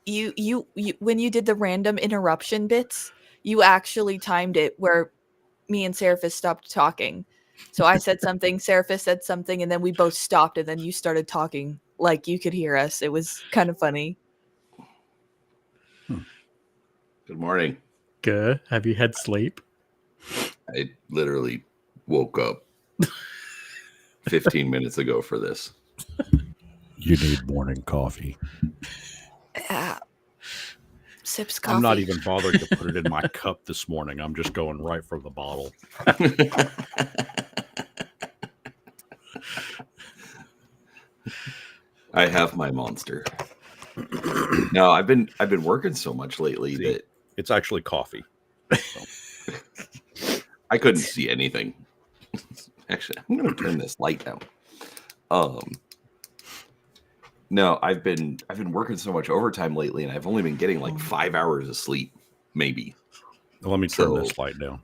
you when you did the random interruption bits, you actually timed it where me and Saraphys stopped talking. So I said something, Saraphys said something, and then we both stopped, and then you started talking like you could hear us. It was kind of funny. Good morning. Ger, have you had sleep? I literally woke up 15 minutes ago for this. You need morning coffee. Sips coffee. I'm not even bothering to put it in my cup this morning. I'm just going right for the bottle. I have my monster. No, I've been working so much lately that it's actually coffee. So. I couldn't see anything. Actually, I'm going to turn this light down. No, I've been working so much overtime lately, and I've only been getting like 5 hours of sleep, maybe. Let me turn this light down.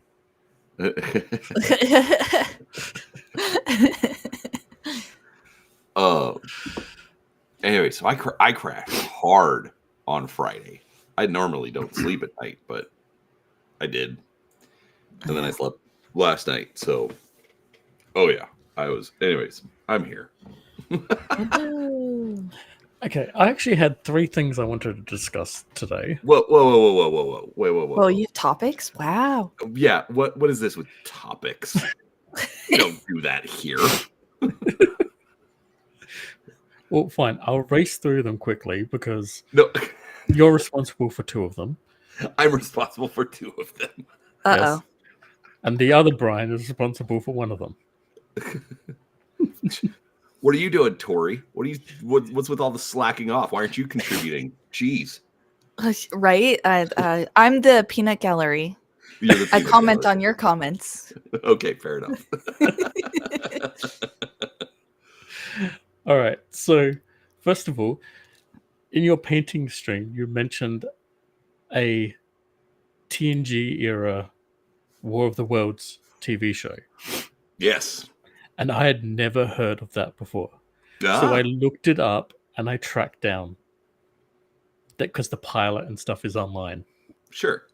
Anyway, so I crashed hard on Friday. I normally don't sleep at night, but I did. And then I slept last night. So, oh yeah, I was. Anyways, I'm here. Okay, I actually had 3 things I wanted to discuss today. Whoa, wait. Oh, you have topics? Wow. Yeah, what is this with topics? You don't do that here. Well, fine. I'll race through them quickly because No, you're responsible for 2 of them. I'm responsible for 2 of them. Uh-oh. Yes. And the other Brian is responsible for 1 of them. What are you doing, Tori? What's with all the slacking off? Why aren't you contributing? Jeez. Right? I'm the Peanut Gallery. I comment on your comments. Okay, fair enough. All right. So, first of all, in your painting stream, you mentioned a TNG era War of the Worlds TV show. Yes. And I had never heard of that before. So I looked it up and I tracked down that because the pilot and stuff is online. Sure.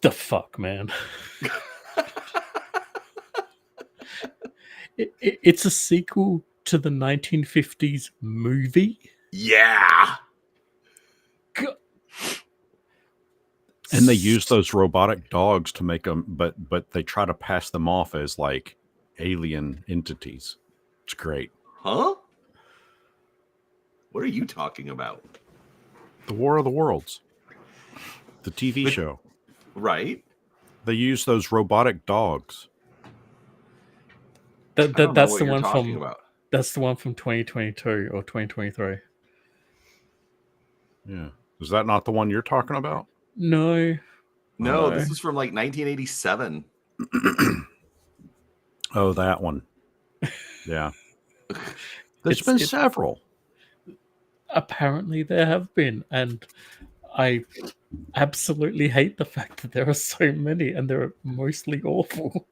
The fuck, man. It's a sequel to the 1950s movie. Yeah. God. And they use those robotic dogs to make them, but they try to pass them off as like alien entities. It's great. Huh? What are you talking about? The War of the Worlds. The TV show. Right. They use those robotic dogs. That's the one from that's the one from 2022 or 2023. Yeah. Is that not the one you're talking about? No. No, this is from like 1987. Oh, that one. Yeah. There's been several. Apparently there have been, and I absolutely hate the fact that there are so many and they're mostly awful.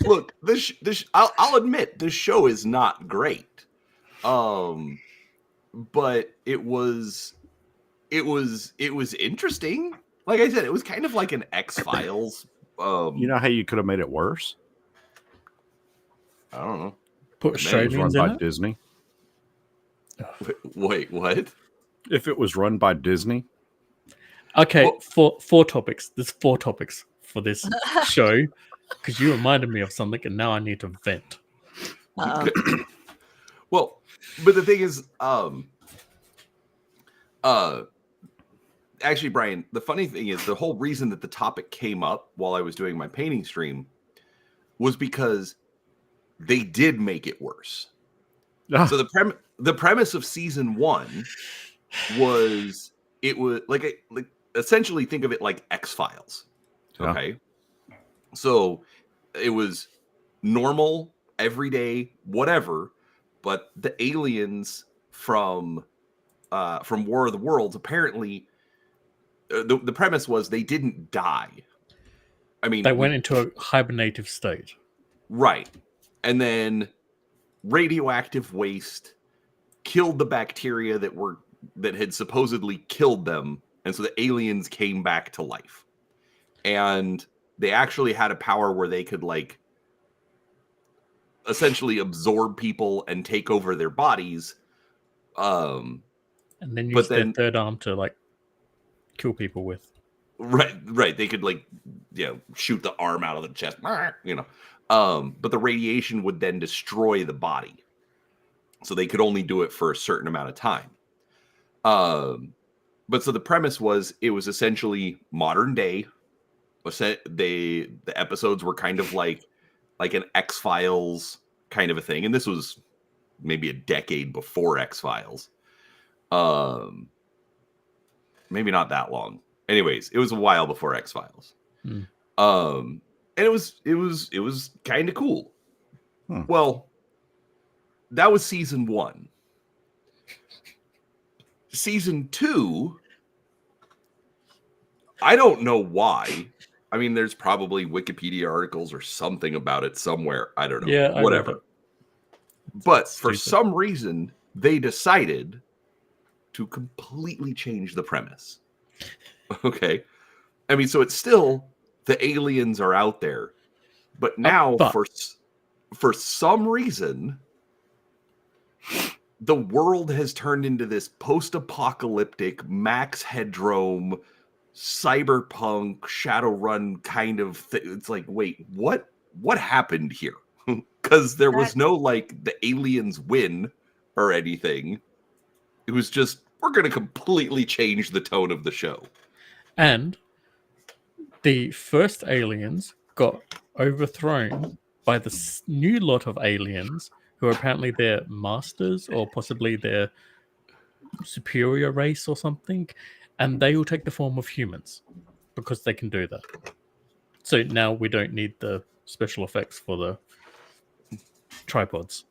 Look, this I'll admit this show is not great. But it was interesting. Like I said, it was kind of like an X-Files. You know how you could have made it worse? I don't know. Put Australians in by it? Disney. Wait, what? If it was run by Disney. Okay, four topics. There's 4 topics for this show because you reminded me of something and now I need to vent. Well, but the thing is, actually, Brian, the funny thing is the whole reason that the topic came up while I was doing my painting stream was because they did make it worse. So the premise of season 1 was like essentially think of it like X-Files. Okay. Yeah. So it was normal, everyday, whatever, but the aliens from War of the Worlds apparently the premise was they didn't die. I mean, they went into a hibernative state. Right. And then radioactive waste killed the bacteria that were that had supposedly killed them, and so the aliens came back to life. And they actually had a power where they could like essentially absorb people and take over their bodies. And then but use their then third arm to like kill people with. right. They could like, shoot the arm out of the chest, but the radiation would then destroy the body. So they could only do it for a certain amount of time. But so the premise was, it was essentially modern day. The episodes were kind of like an X-Files kind of a thing. And this was maybe a decade before X-Files. Maybe not that long. Anyways, it was a while before X-Files. And it was kind of cool. Well, that was season 1. Season 2, I don't know why. I mean, there's probably Wikipedia articles or something about it somewhere. I don't know. Yeah, whatever. But for some reason, they decided to completely change the premise. Okay. I mean, so it's still the aliens are out there, but now for some reason, the world has turned into this post-apocalyptic Max Headroom, cyberpunk, Shadowrun kind of thing. It's like, wait, what happened here? Because there was no like the aliens win or anything. It was just, we're going to completely change the tone of the show. And the first aliens got overthrown by the new lot of aliens who are apparently their masters or possibly their superior race or something. And they will take the form of humans because they can do that. So now we don't need the special effects for the tripods.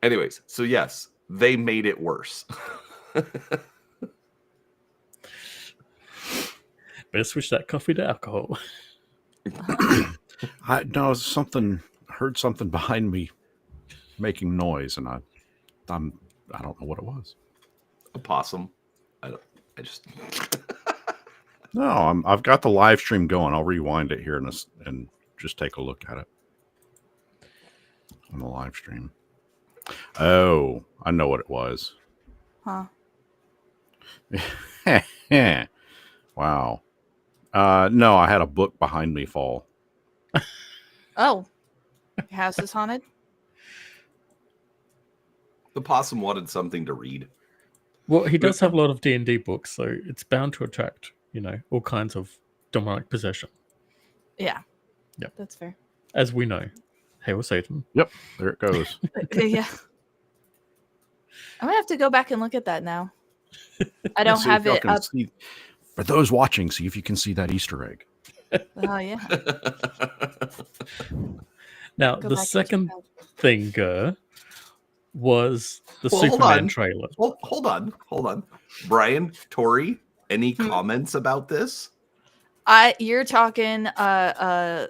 Anyways, so yes, they made it worse. Better switch that coffee to alcohol. I heard something behind me making noise, and I don't know what it was. A possum. No, I've got the live stream going. I'll rewind it here and just take a look at it on the live stream. Oh, I know what it was. Huh. Wow. No, I had a book behind me fall. Oh. Your house is haunted? The possum wanted something to read. Well, he does have a lot of D&D books, so it's bound to attract, all kinds of demonic possession. Yeah. Yep. That's fair. As we know. Hail Satan. Yep, there it goes. Yeah. I'm going to have to go back and look at that now. I don't have it up. For those watching, see if you can see that Easter egg. Oh, yeah. Now, Go the back and second check out. thing, was the Well, hold Superman on. trailer. Hold on. Brian, Tori, any comments about this? You're talking how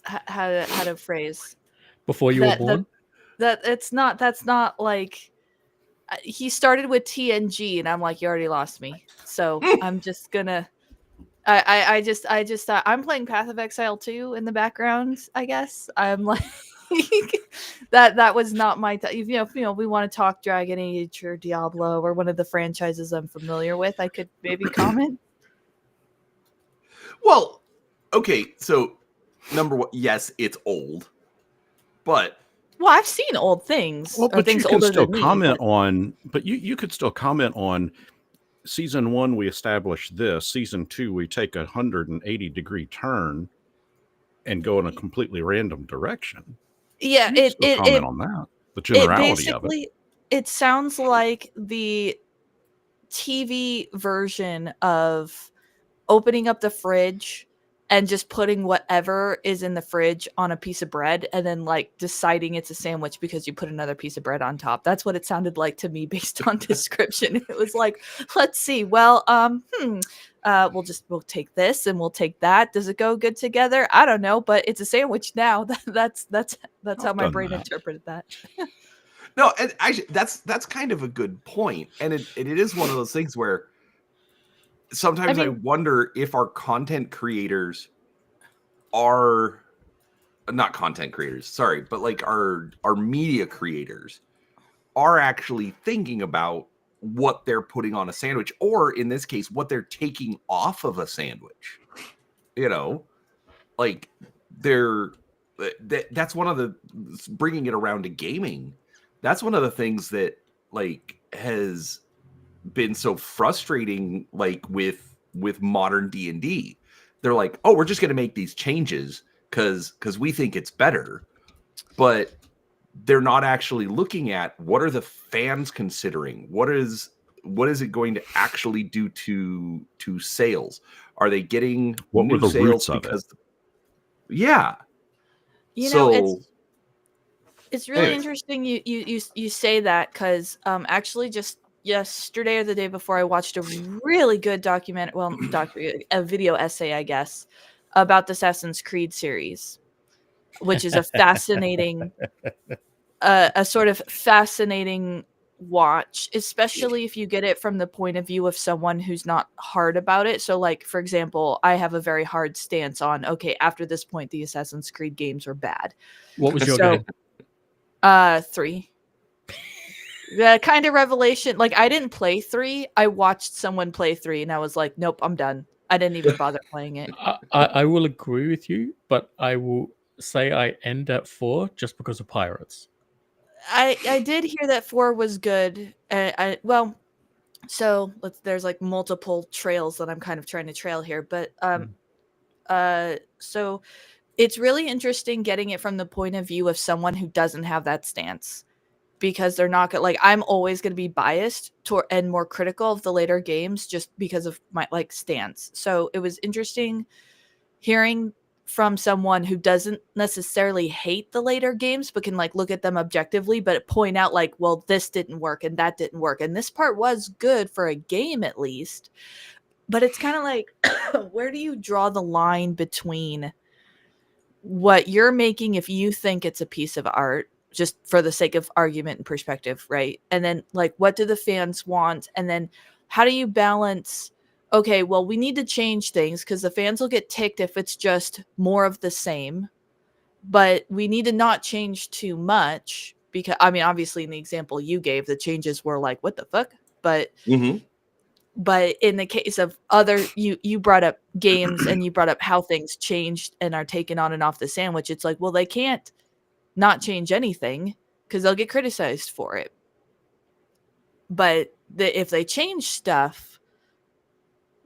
to phrase Before you were born? that's not like he started with TNG and I'm like, you already lost me. So I'm just gonna I'm playing Path of Exile 2 in the background, I guess. I'm like that was not my we want to talk Dragon Age or Diablo or one of the franchises I'm familiar with, I could maybe comment. Well, okay, so number one, yes, it's old, but I've seen old things. Well, but things you can older still than me, comment on. But you could still comment on. Season 1, we established this. Season 2, we take 180-degree turn and go in a completely random direction. Yeah, comment on that. The generality of it. It sounds like the TV version of opening up the fridge and just putting whatever is in the fridge on a piece of bread and then like deciding it's a sandwich because you put another piece of bread on top. That's what it sounded like to me based on description. It was like, let's see. Well, we'll take this and we'll take that. Does it go good together? I don't know, but it's a sandwich now. That's how my brain interpreted that. No, and actually, that's kind of a good point, and it is one of those things where sometimes I wonder if our content creators are not content creators, sorry, but like our media creators are actually thinking about what they're putting on a sandwich, or in this case, what they're taking off of a sandwich. You know, like that's one of the, bringing it around to gaming, that's one of the things that like has been so frustrating, like with modern D&D. They're like, oh, we're just going to make these changes because we think it's better, but they're not actually looking at what are the fans considering, what is it going to actually do to sales. Are they getting What were new the sales roots of because it? Yeah. You know, So it's really anyways. interesting you say that, because actually just yesterday or the day before, I watched a really good a video essay, I guess, about the Assassin's Creed series, which is a fascinating a sort of fascinating watch, especially if you get it from the point of view of someone who's not hard about it. So like, for example, I have a very hard stance on, okay, after this point the Assassin's Creed games are bad. What was your So game? 3. The kind of revelation, like I didn't play 3, I watched someone play 3 and I was like, nope, I'm done. I didn't even bother playing it. I will agree with you, but I will say I end at 4 just because of pirates. I did hear that 4 was good. There's like multiple trails that I'm kind of trying to trail here, but so it's really interesting getting it from the point of view of someone who doesn't have that stance, because they're not gonna, like, I'm always going to be biased toward and more critical of the later games just because of my like stance. So it was interesting hearing from someone who doesn't necessarily hate the later games but can like look at them objectively but point out like, well, this didn't work and that didn't work and this part was good for a game at least. But it's kind of like where do you draw the line between what you're making if you think it's a piece of art just for the sake of argument and perspective, right? And then like, what do the fans want? And then how do you balance, okay, well, we need to change things because the fans will get ticked if it's just more of the same, but we need to not change too much because, I mean, obviously in the example you gave, the changes were like, what the fuck? But but in the case of other, you brought up games and you brought up how things changed and are taken on and off the sandwich. It's like, well, they can't not change anything because they'll get criticized for it. But if they change stuff,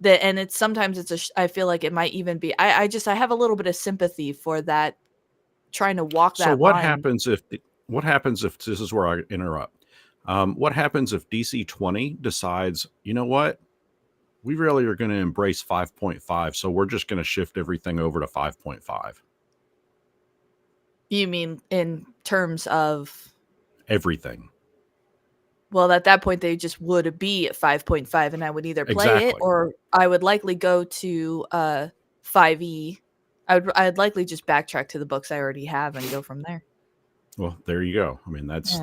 and it's sometimes I feel like it might even be, I have a little bit of sympathy for that, trying to walk So that what line. happens if this is where I interrupt? What happens if DC20 decides, you know what? We really are going to embrace 5.5, so we're just going to shift everything over to 5.5. You mean in terms of Everything. Well, at that point, they just would be at 5.5, and I would either play it Exactly. or I would likely go to 5e. I'd likely just backtrack to the books I already have and go from there. Well, there you go. I mean, that's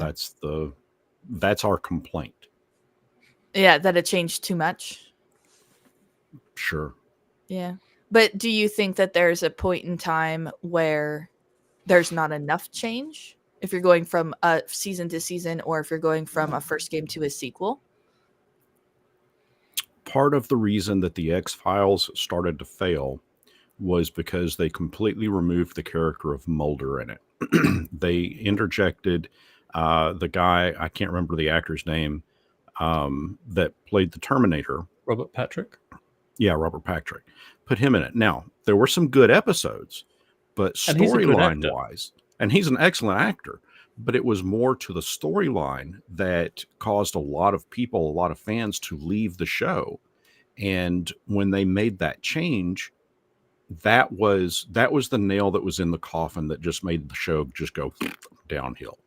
our complaint. Yeah, that it changed too much. Sure. Yeah. But do you think that there's a point in time where there's not enough change? If you're going from a season to season, or if you're going from a first game to a sequel? Part of the reason that the X-Files started to fail was because they completely removed the character of Mulder in it. They interjected the guy, I can't remember the actor's name, that played the Terminator. Robert Patrick? Yeah, Robert Patrick. Put him in it. Now, there were some good episodes, but storyline-wise, and he's an excellent actor, but it was more to the storyline that caused a lot of people, a lot of fans to leave the show. And when they made that change, that was the nail that was in the coffin that just made the show just go downhill.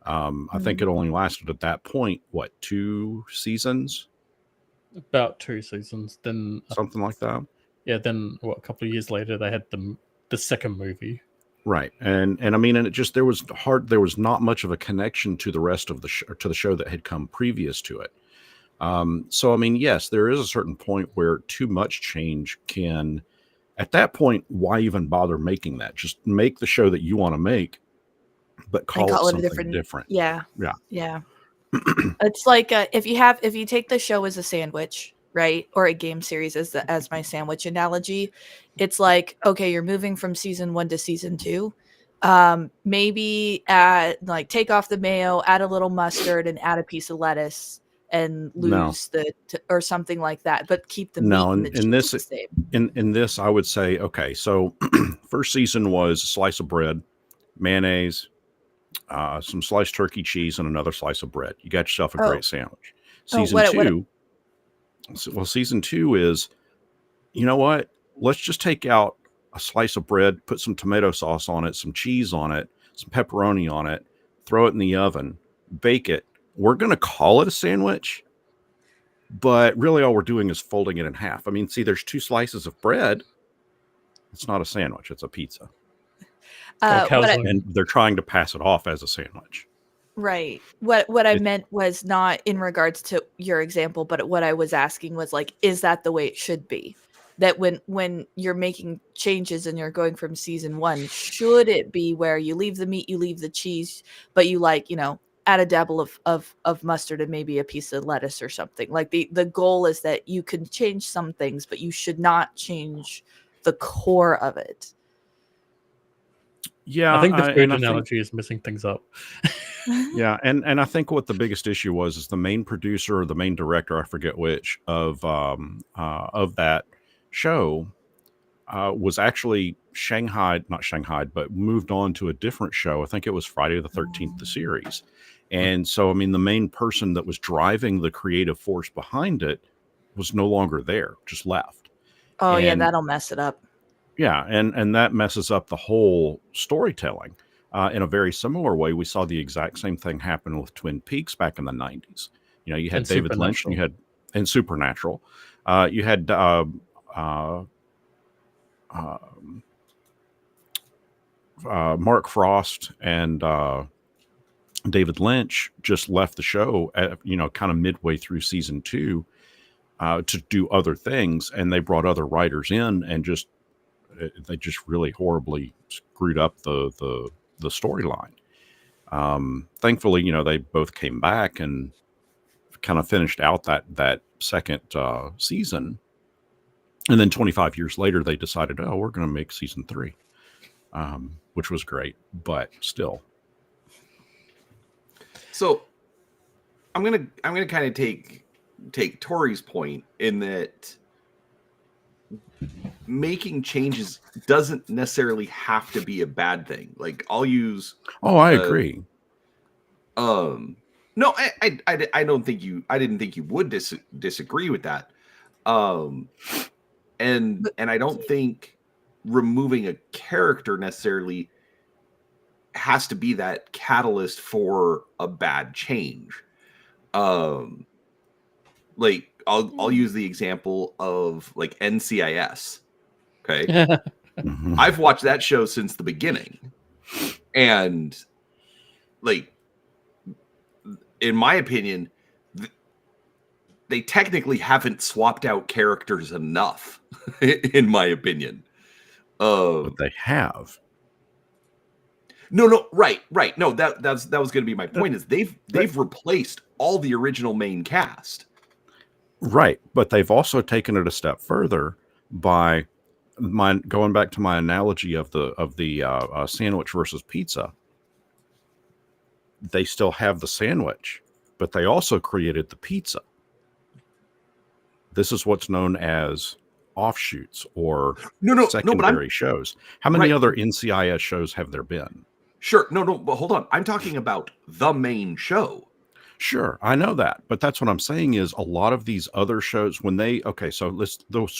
I think it only lasted at that point, 2 seasons? About 2 seasons. Then something like that. Yeah, then a couple of years later they had the second movie. Right. And I mean, and it just, there was not much of a connection to the rest of the to the show that had come previous to it. So, I mean, yes, there is a certain point where too much change can, at that point, why even bother making that? Just make the show that you want to make, but And call it call it a something different. yeah, Yeah. yeah. It's like if you take the show as a sandwich, right, or a game series as my sandwich analogy, it's like, okay, you're moving from season 1 to season 2. Maybe add, like, take off the mayo, add a little mustard, and add a piece of lettuce, and No, lose or something like that, but keep the meat no. and the In cheese this, the same. in this, I would say, okay, so first season was a slice of bread, mayonnaise, some sliced turkey cheese, and another slice of bread. You got yourself a Oh, great sandwich. oh, Season what? two, season two is, you know what? Let's just take out a slice of bread, put some tomato sauce on it, some cheese on it, some pepperoni on it, throw it in the oven, bake it. We're going to call it a sandwich, but really all we're doing is folding it in half. I mean, see, there's 2 slices of bread. It's not a sandwich, it's a pizza. Like What And they're trying to pass it off as a sandwich. Right. What I meant was not in regards to your example, but what I was asking was, like, is that the way it should be? That when you're making changes and you're going from season 1, should it be where you leave the meat, you leave the cheese, but you, like, add a dabble of mustard and maybe a piece of lettuce or something? Like, the goal is that you can change some things, but you should not change the core of it. Yeah, I think the food and I think, analogy is messing things up. yeah, and I think what the biggest issue was is the main producer or the main director, I forget which, of that show was actually not Shanghaied, but moved on to a different show. I think it was Friday the 13th, the series. And so, I mean, the main person that was driving the creative force behind it was no longer there, just left. Oh, yeah, And that'll mess it up. yeah, and that messes up the whole storytelling. In a very similar way, we saw the exact same thing happen with Twin Peaks back in the 90s. You know, you had And David Lynch, and Supernatural. You had Mark Frost and David Lynch just left the show at, kind of midway through season 2 to do other things, and they brought other writers in, and they just really horribly screwed up the storyline. Thankfully, they both came back and kind of finished out that second season, and then 25 years later, they decided, oh, we're going to make season 3, which was great, but still. So I'm gonna kind of take Tori's point in that making changes doesn't necessarily have to be a bad thing. Like, I'll use. Oh, I agree. No, I don't think you. I didn't think you would disagree with that. And I don't think removing a character necessarily has to be that catalyst for a bad change. Like, I'll use the example of, like, NCIS. Okay. Mhm. I've watched that show since the beginning. And, like, in my opinion, they technically haven't swapped out characters enough, in my opinion. But they have. No, right. No, that was going to be my point. Is they've replaced all the original main cast. Right, but they've also taken it a step further by going back to my analogy of the sandwich versus pizza. They still have the sandwich, but they also created the pizza. This is what's known as offshoots or secondary shows. How many other NCIS shows have there been? Sure. No, but hold on. I'm talking about the main show. Sure, I know that, but that's what I'm saying is a lot of these other shows, when the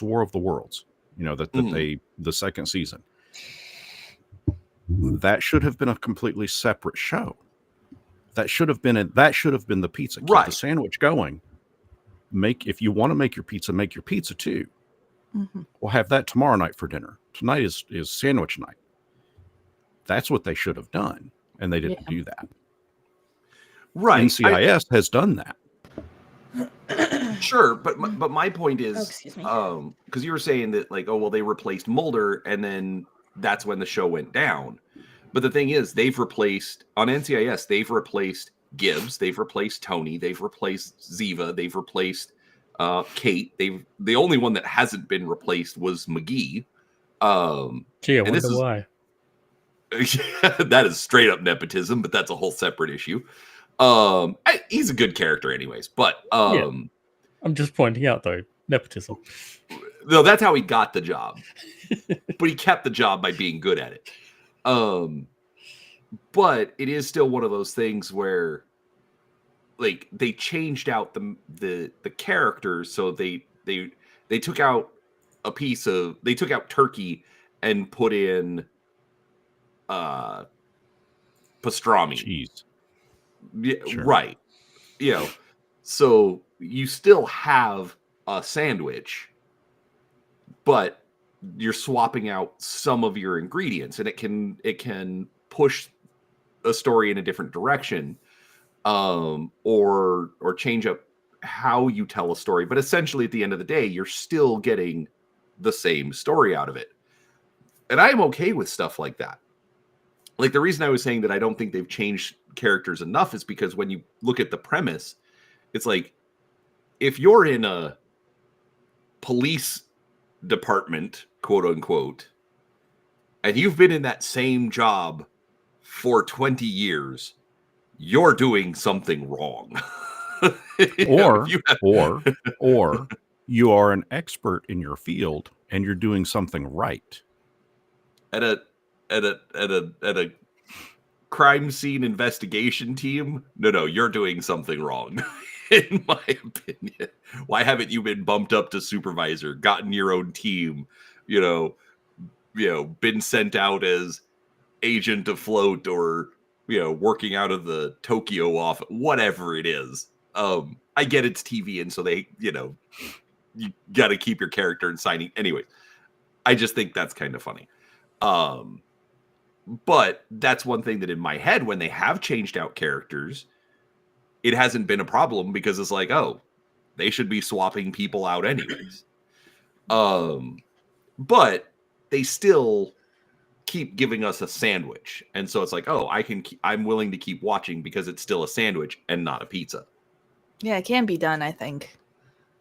War of the Worlds, the second season, that should have been a completely separate show. That should have been the pizza. Keep the sandwich going. If you want to make your pizza too. Mm-hmm. We'll have that tomorrow night for dinner. Tonight is sandwich night. That's what they should have done, and they didn't do that. Right. NCIS has done that. Sure, but my point is, excuse me. because you were saying that, like, oh well, they replaced Mulder, and then that's when the show went down. But the thing is, they've replaced on NCIS, they've replaced Gibbs, they've replaced Tony, they've replaced Ziva, they've replaced Kate. The only one that hasn't been replaced was McGee. Gee, I wonder why. That is straight up nepotism, but that's a whole separate issue. He's a good character, anyways. But I'm just pointing out though, nepotism. No, that's how he got the job. But he kept the job by being good at it. But it is still one of those things where, like, they changed out the characters, so they took out a piece of, they took out Turkey and put in pastrami. Cheese. Yeah, Sure. right. You know, so you still have a sandwich, but you're swapping out some of your ingredients, and it can push a story in a different direction, or change up how you tell a story. But essentially, at the end of the day, you're still getting the same story out of it. And I'm okay with stuff like that. Like, the reason I was saying that I don't think they've changed characters enough is because when you look at the premise, it's like, if you're in a police department, quote unquote, and you've been in that same job for 20 years, you're doing something wrong. Or you are an expert in your field and you're doing something right. At a crime scene investigation team, no, you're doing something wrong. In my opinion. Why haven't you been bumped up to supervisor, gotten your own team, been sent out as agent afloat, or working out of the Tokyo office, whatever it is. I get it's TV, and so they, you got to keep your character in signing. Anyway, I just think that's kind of funny. But that's one thing that in my head, when they have changed out characters, it hasn't been a problem, because it's like, oh, they should be swapping people out anyways. But they still keep giving us a sandwich. And so it's like, oh, I'm willing to keep watching because it's still a sandwich and not a pizza. Yeah, it can be done, I think.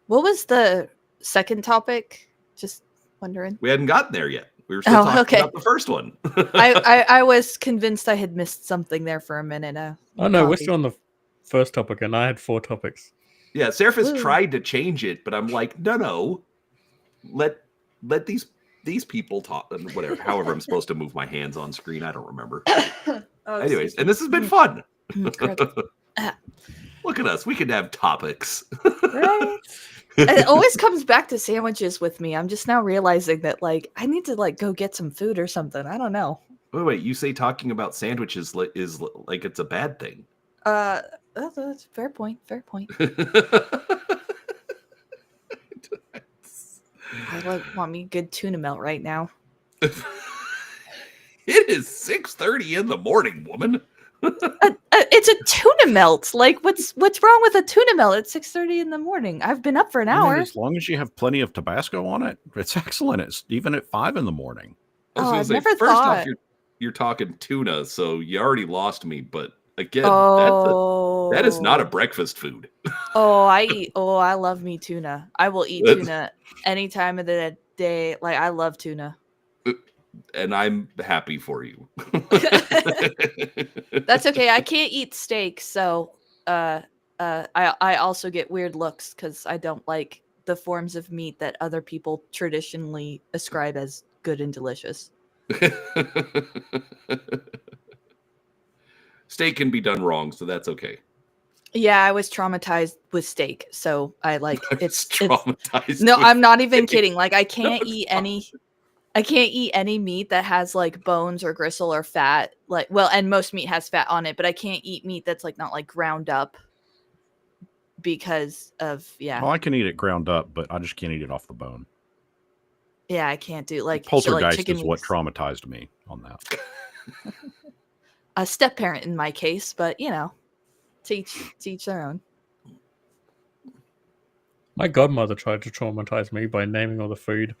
What was the second topic? Just wondering. We hadn't gotten there yet. We were still talking about the first one. I was convinced I had missed something there for a minute. Oh no, we're still on the first topic, and I had 4 topics. Yeah, Saraphys tried to change it, but I'm like, no. Let these people talk, and whatever. However, I'm supposed to move my hands on screen. I don't remember. Anyways, and this has been fun. Look at us. We can have topics. Right? It always comes back to sandwiches with me. I'm just now realizing that, like, I need to, like, go get some food or something. I don't know. Wait. You say talking about sandwiches is like it's a bad thing. That's fair point. Fair point. I want me a good tuna melt right now. It is 6:30 in the morning, woman. It's a tuna melt. Like, what's wrong with a tuna melt at 6:30 in the morning? I've been up for an hour. As long as you have plenty of Tabasco on it, it's excellent. It's even at 5 in the morning. I've never thought. Off, you're talking tuna, so you already lost me. But again, that is not a breakfast food. I love me tuna. I will eat tuna any time of the day. Like, I love tuna. And I'm happy for you. That's okay. I can't eat steak, so I also get weird looks because I don't like the forms of meat that other people traditionally ascribe as good and delicious. Steak can be done wrong, so that's okay. Yeah, I was traumatized with steak, so I like it's traumatized. No, I'm not even kidding. Like, I can't eat any meat that has, like, bones or gristle or fat. Like, well, and most meat has fat on it, but I can't eat meat that's, like, not, like, ground up because of Well, I can eat it ground up, but I just can't eat it off the bone. Yeah, I can't do, like, Poltergeist chicken is what wings. traumatized me on that. A step parent in my case, but to each their own. My godmother tried to traumatize me by naming all the food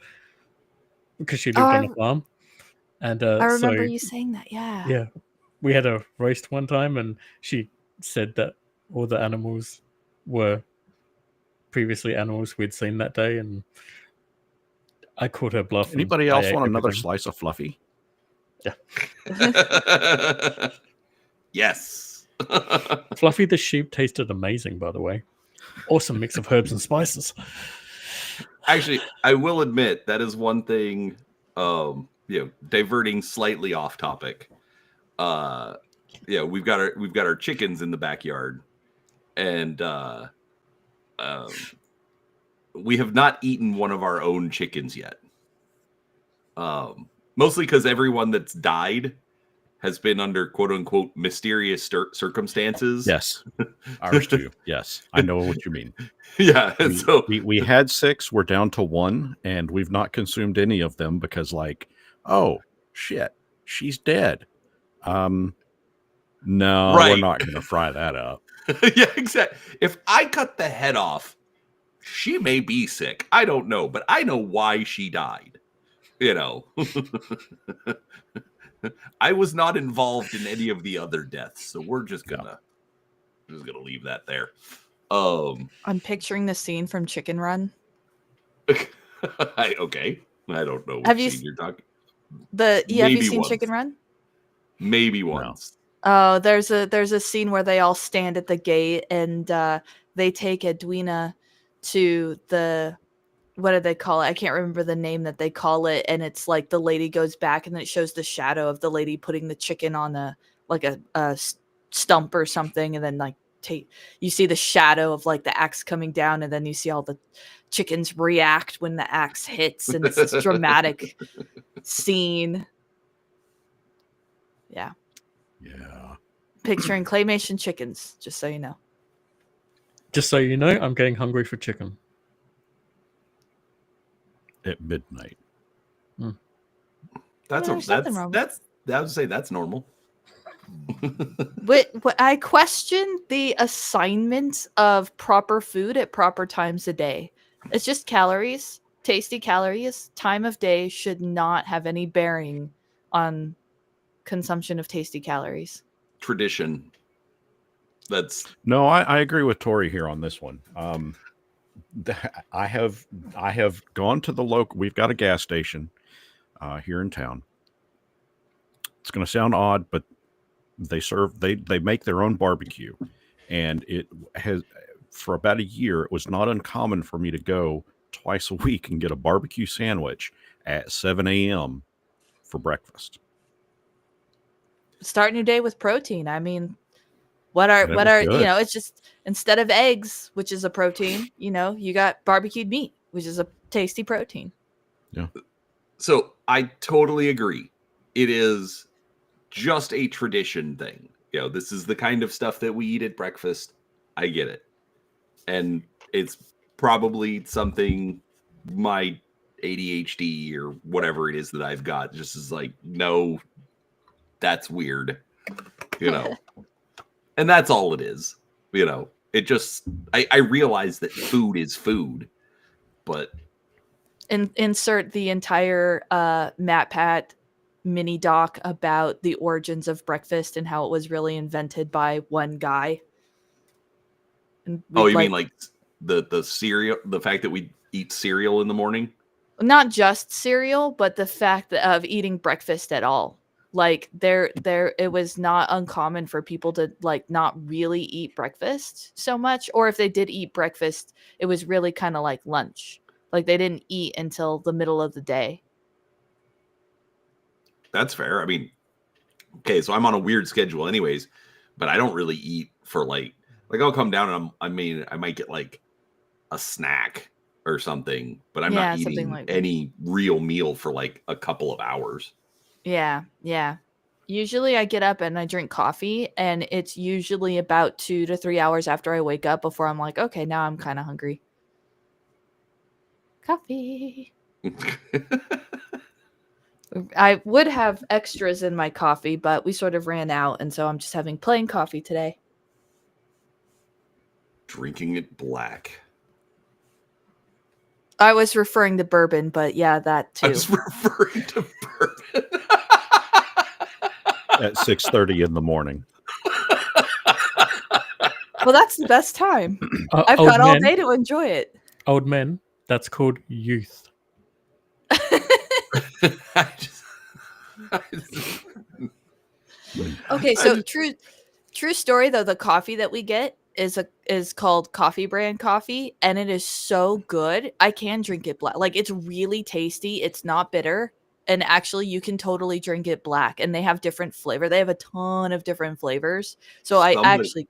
because she lived on a farm. And I remember you saying that, yeah, we had a roast one time, and she said that all the animals were previously animals we'd seen that day, and I called her bluff. Anybody else want another slice of Fluffy? Yeah. Yes. Fluffy the sheep tasted amazing, by the way. Awesome mix of herbs and spices. Actually, I will admit that is one thing. Diverting slightly off topic. We've got our chickens in the backyard, and we have not eaten one of our own chickens yet. Mostly because everyone that's died has been under quote unquote mysterious circumstances. Yes, ours too. Yes, I know what you mean. Yeah, we had 6, we're down to 1, and we've not consumed any of them because, like, oh shit, she's dead. No, right. We're not going to fry that up. Yeah, exactly. If I cut the head off, she may be sick. I don't know, but I know why she died. I was not involved in any of the other deaths, so we're just gonna leave that there. I'm picturing the scene from Chicken Run. Okay, I don't know what scene you're talking. Have you seen once. Chicken Run? Maybe once. No. Oh, there's a scene where they all stand at the gate and they take Edwina to the, what do they call it? I can't remember the name that they call it, and it's like the lady goes back and then it shows the shadow of the lady putting the chicken on a stump or something, and then like you see the shadow of like the axe coming down, and then you see all the chickens react when the axe hits, and it's this dramatic scene. Yeah. Picturing claymation chickens, just so you know. Just so you know, I'm getting hungry for chicken. At midnight. I would say that's normal. But I question the assignment of proper food at proper times a day. It's just calories, tasty calories. Time of day should not have any bearing on consumption of tasty calories. Tradition. No, I agree with Tori here on this one. I have gone to the local. We've got a gas station here in town. It's going to sound odd, but they make their own barbecue, and it has, for about a year, it was not uncommon for me to go twice a week and get a barbecue sandwich at 7 a.m. for breakfast. Starting your day with protein. I mean, what are it's just, instead of eggs, which is a protein, you got barbecued meat, which is a tasty protein. Yeah. So I totally agree. It is just a tradition thing. This is the kind of stuff that we eat at breakfast. I get it. And it's probably something my ADHD or whatever it is that I've got just is like, no, that's weird. And that's all it is. It just, I realize that food is food, but. Insert the entire MatPat mini doc about the origins of breakfast and how it was really invented by one guy. And you mean like the cereal, the fact that we eat cereal in the morning? Not just cereal, but the fact of eating breakfast at all. Like it was not uncommon for people to like not really eat breakfast so much, or if they did eat breakfast, it was really kind of like lunch. Like they didn't eat until the middle of the day. That's fair. I mean, okay, so I'm on a weird schedule anyways, but I don't really eat for like I'll come down and I might get like a snack or something, but I'm not eating like any real meal for like a couple of hours. Yeah. Usually I get up and I drink coffee, and it's usually about 2 to 3 hours after I wake up before I'm like, okay, now I'm kind of hungry. Coffee. I would have extras in my coffee, but we sort of ran out, and so I'm just having plain coffee today. Drinking it black. I was referring to bourbon, but yeah, that I too. was referring to bourbon. At 6:30 in the morning. Well, that's the best time. I've Old got all men, day to enjoy it. old men, that's called youth. I just- Okay, so true story though. The coffee that we get is called Coffee Brand coffee, and it is so good. I can drink it black. Like, it's really tasty. It's not bitter, and actually, you can totally drink it black. And they have different flavor. They have a ton of different flavors. So I actually,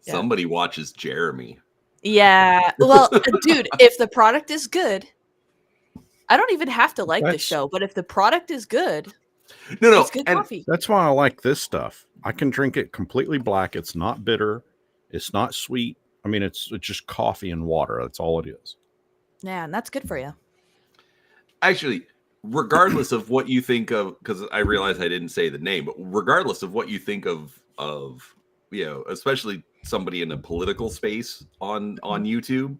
yeah. Somebody watches Jeremy. yeah. Well, dude, if the product is good, I don't even have to like the show. But if the product is good, No, it's good coffee. That's why I like this stuff. I can drink it completely black. It's not bitter. It's not sweet. I mean, it's just coffee and water. That's all it is. Yeah, and that's good for you. Actually, regardless of what you think of, because I realize I didn't say the name, but regardless of what you think of especially somebody in a political space on YouTube,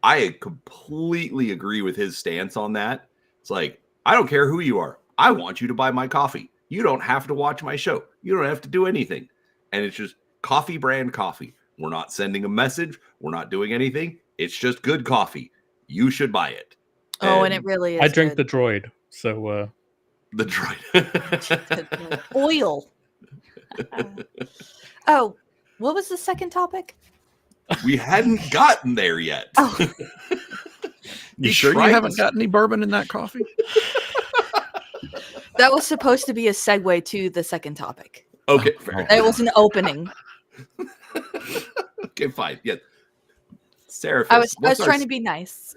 I completely agree with his stance on that. It's like, I don't care who you are. I want you to buy my coffee. You don't have to watch my show. You don't have to do anything. And it's just Coffee Brand coffee. We're not sending a message. We're not doing anything. It's just good coffee. You should buy it. Oh, and it really is. I drink good. the droid, so The droid. Oil. Oh, what was the second topic? We hadn't gotten there yet. Oh. You sure you haven't got any bourbon in that coffee? That was supposed to be a segue to the second topic. Okay, fair. It was an opening. Okay, fine. Yeah. Saraphys, I was trying to be nice.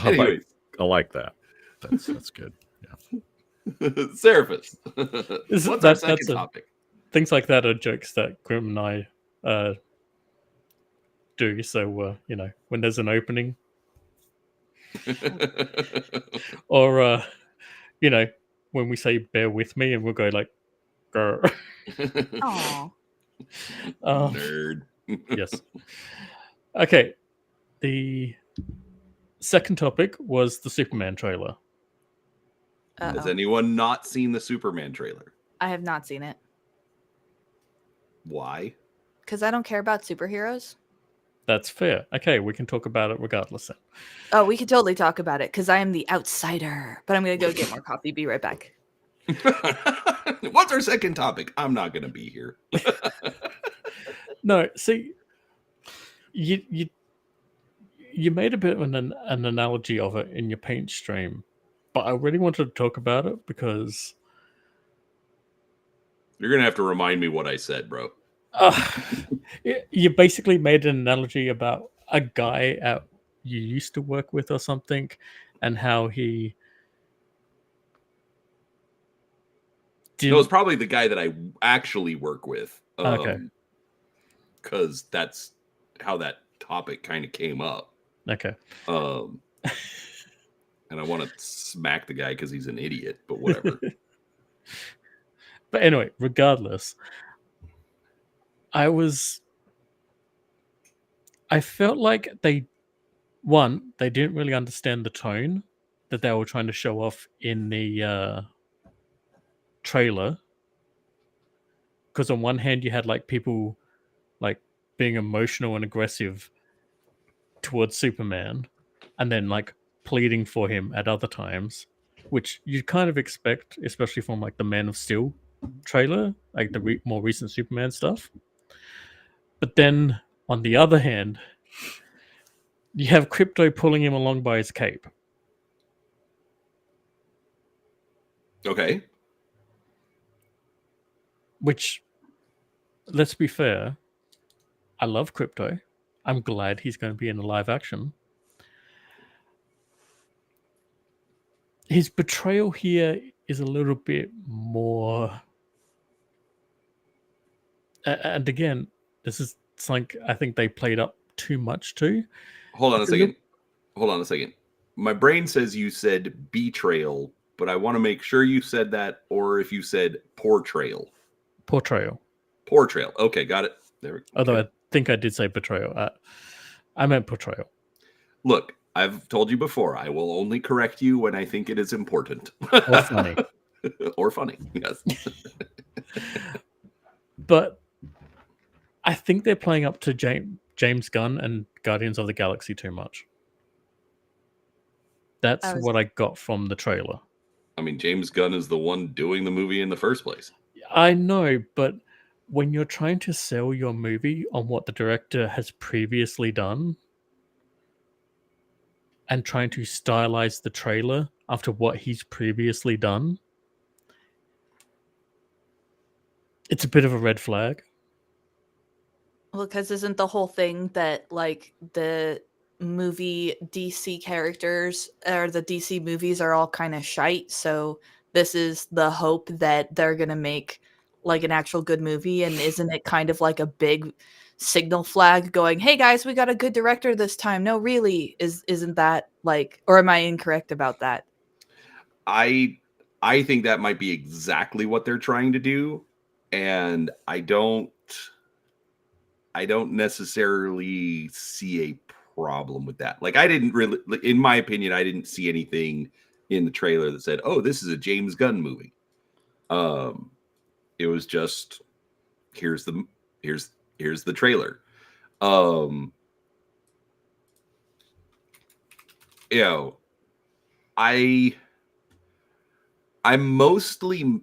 Anyway. I like that. That's good. Yeah. Saraphys. What's our second topic? Things like that are jokes that Grim and I do. So when there's an opening, or when we say "bear with me" and we'll go like, "Grr." Aww. Nerd. Yes. Okay. The second topic was the Superman trailer. Has anyone not seen the Superman trailer? I have not seen it. Why? Because I don't care about superheroes. That's fair. Okay, we can talk about it regardless then. Oh, we can totally talk about it because I am the outsider. But I'm going to go get more coffee. Be right back. What's our second topic? I'm not going to be here. No, see, you made a bit of an analogy of it in your paint stream, but I really wanted to talk about it because you're going to have to remind me what I said, bro. You basically made an analogy about a guy you used to work with or something, and how he No, it's probably the guy that I actually work with. Okay. Because that's how that topic kind of came up. Okay. And I want to smack the guy because he's an idiot, but whatever. But anyway, regardless, I felt like they didn't really understand the tone that they were trying to show off in the trailer. Because on one hand, you had like people like being emotional and aggressive towards Superman, and then like pleading for him at other times, which you kind of expect, especially from like the Man of Steel trailer, like the more recent Superman stuff. But then on the other hand, you have Crypto pulling him along by his cape. Okay. Which, let's be fair, I love Crypto. I'm glad he's going to be in the live action. His betrayal here is a little bit more... And again, this is something I think they played up too much to. Hold on a second. Hold on a second. My brain says you said betrayal, but I want to make sure you said that, or if you said portrayal. Portrayal. Portrayal. Okay, got it. There we go. Although I think I did say betrayal. I meant portrayal. Look, I've told you before, I will only correct you when I think it is important. Or funny. Or funny, yes. But I think they're playing up to James Gunn and Guardians of the Galaxy too much. That's what I got from the trailer. I mean, James Gunn is the one doing the movie in the first place. I know, but when you're trying to sell your movie on what the director has previously done and trying to stylize the trailer after what he's previously done, it's a bit of a red flag. Well, because isn't the whole thing that, like, the movie DC characters or the DC movies are all kind of shite, so this is the hope that they're gonna make like an actual good movie, and isn't it kind of like a big signal flag going, hey guys, we got a good director this time? No, really, isn't that like, or am I incorrect about that? I think that might be exactly what they're trying to do, and I don't necessarily see a problem with that. Like, I didn't really, in my opinion, I didn't see anything in the trailer that said, "Oh, this is a James Gunn movie." It was just, here's the trailer. You know, I'm mostly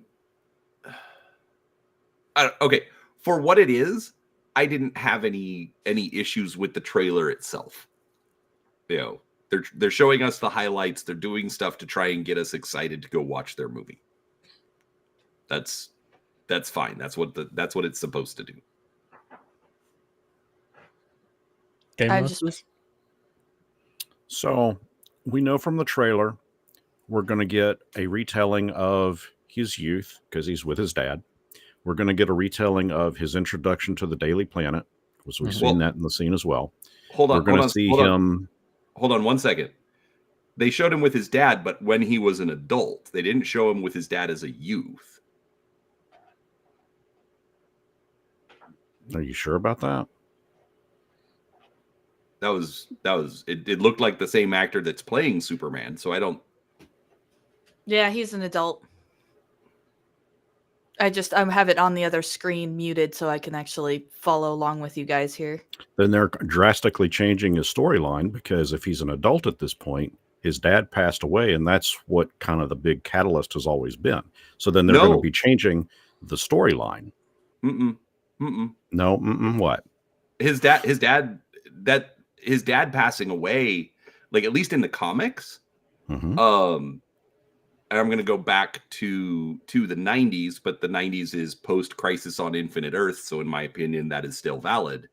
okay for what it is. I didn't have any issues with the trailer itself. You know, they're showing us the highlights. They're doing stuff to try and get us excited to go watch their movie. That's fine. That's what it's supposed to do. GameMasters? So we know from the trailer we're going to get a retelling of his youth because he's with his dad. We're going to get a retelling of his introduction to the Daily Planet, because we've seen that in the scene as well. Hold on. We're going to see him. Hold on 1 second. They showed him with his dad, but when he was an adult, they didn't show him with his dad as a youth. Are you sure about that? That was it looked like the same actor that's playing Superman, so I don't. Yeah, he's an adult. I have it on the other screen muted so I can actually follow along with you guys here. Then they're drastically changing his storyline, because if he's an adult at this point, his dad passed away, and that's what kind of the big catalyst has always been. So then they're going to be changing the storyline. No, what? His dad passing away, like, at least in the comics. And I'm going to go back to the 90s, but the 90s is post Crisis on Infinite Earth, so in my opinion, that is still valid.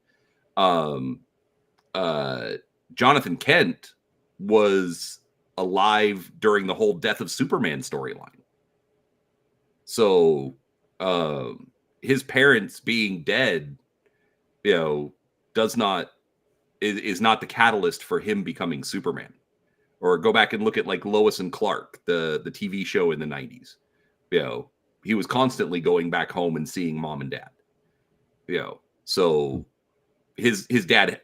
Jonathan Kent was alive during the whole Death of Superman storyline. So his parents being dead, you know, is not the catalyst for him becoming Superman. Or go back and look at, like, Lois and Clark, the TV show in the 90s. You know, he was constantly going back home and seeing mom and dad. You know, so his dad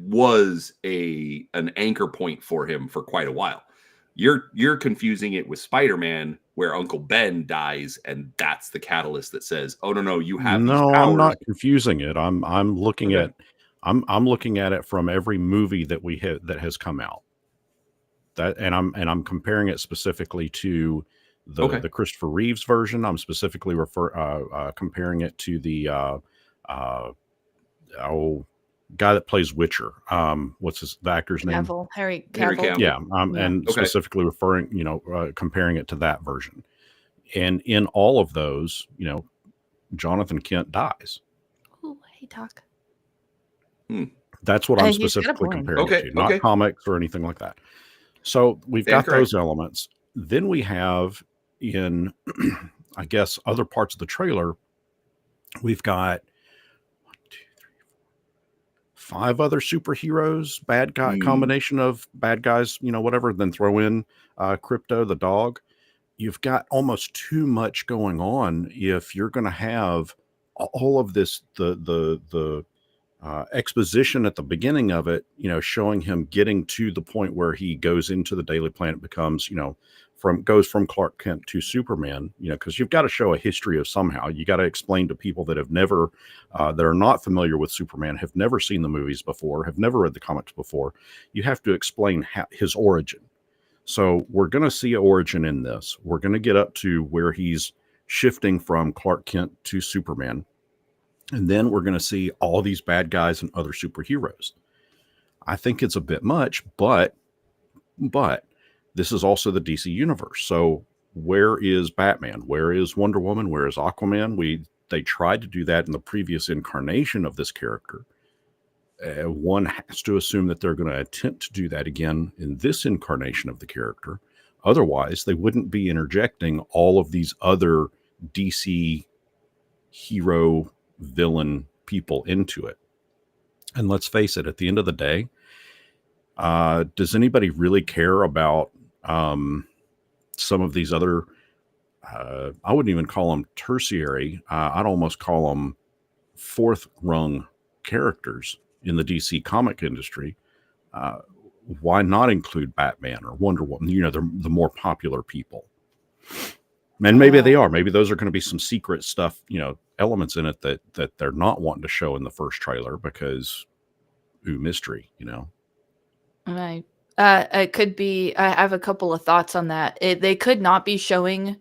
was an anchor point for him for quite a while. You're confusing it with Spider-Man, where Uncle Ben dies, and that's the catalyst that says, "Oh no, you have these powers." I'm not confusing it. I'm looking at I'm looking at it from every movie that we have that has come out. That and I'm comparing it specifically to the Christopher Reeves version. I'm specifically comparing it to the guy that plays Witcher. What's the actor's name? Harry Cavill. Yeah, and specifically comparing it to that version. And in all of those, Jonathan Kent dies. Oh, hey, Doc. That's what I'm specifically comparing it to, not comics or anything like that. So we've got those elements. Then we have in, I guess, other parts of the trailer, we've got 5 other superheroes, bad guy, Mm. combination of bad guys, whatever, then throw in Crypto the dog. You've got almost too much going on if you're going to have all of this, the exposition at the beginning of it, showing him getting to the point where he goes into the Daily Planet, becomes, goes from Clark Kent to Superman, because you've got to show a history of somehow. You got to explain to people that have never, that are not familiar with Superman, have never seen the movies before, have never read the comics before. You have to explain his origin. So we're going to see an origin in this. We're going to get up to where he's shifting from Clark Kent to Superman. And then we're going to see all these bad guys and other superheroes. I think it's a bit much, but this is also the DC universe. So where is Batman? Where is Wonder Woman? Where is Aquaman? They tried to do that in the previous incarnation of this character. One has to assume that they're going to attempt to do that again in this incarnation of the character. Otherwise, they wouldn't be interjecting all of these other DC hero villain people into it. And let's face it, at the end of the day, does anybody really care about some of these other, I wouldn't even call them tertiary, I'd almost call them fourth rung characters in the DC comic industry? Why not include Batman or Wonder Woman? The more popular people. And maybe they are. Maybe those are going to be some secret stuff, elements in it that they're not wanting to show in the first trailer because, mystery, Right. It could be. I have a couple of thoughts on that. They could not be showing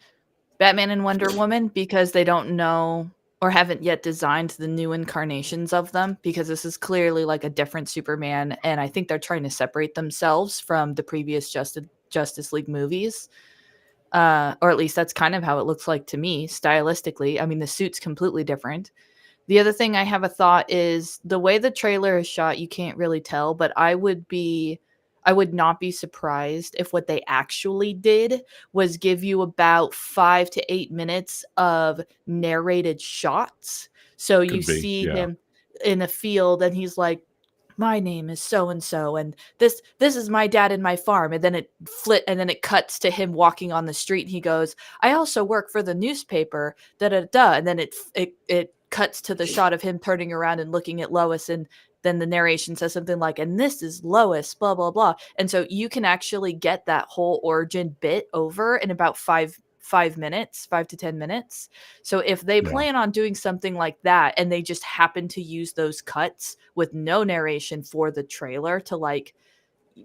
Batman and Wonder Woman because they don't know or haven't yet designed the new incarnations of them, because this is clearly like a different Superman, and I think they're trying to separate themselves from the previous Justice League movies. Or at least that's kind of how it looks like to me, stylistically. I mean, the suit's completely different. The other thing I have a thought is the way the trailer is shot, you can't really tell, but I would not be surprised if what they actually did was give you about 5 to 8 minutes of narrated shots. So you see him in a field and he's like, my name is so and so, and this is my dad and my farm, and then it cuts to him walking on the street, and he goes, I also work for the newspaper, and then it cuts to the shot of him turning around and looking at Lois, and then the narration says something like, and this is Lois, blah blah blah. And so you can actually get that whole origin bit over in about 5 to 10 minutes. So if they plan on doing something like that and they just happen to use those cuts with no narration for the trailer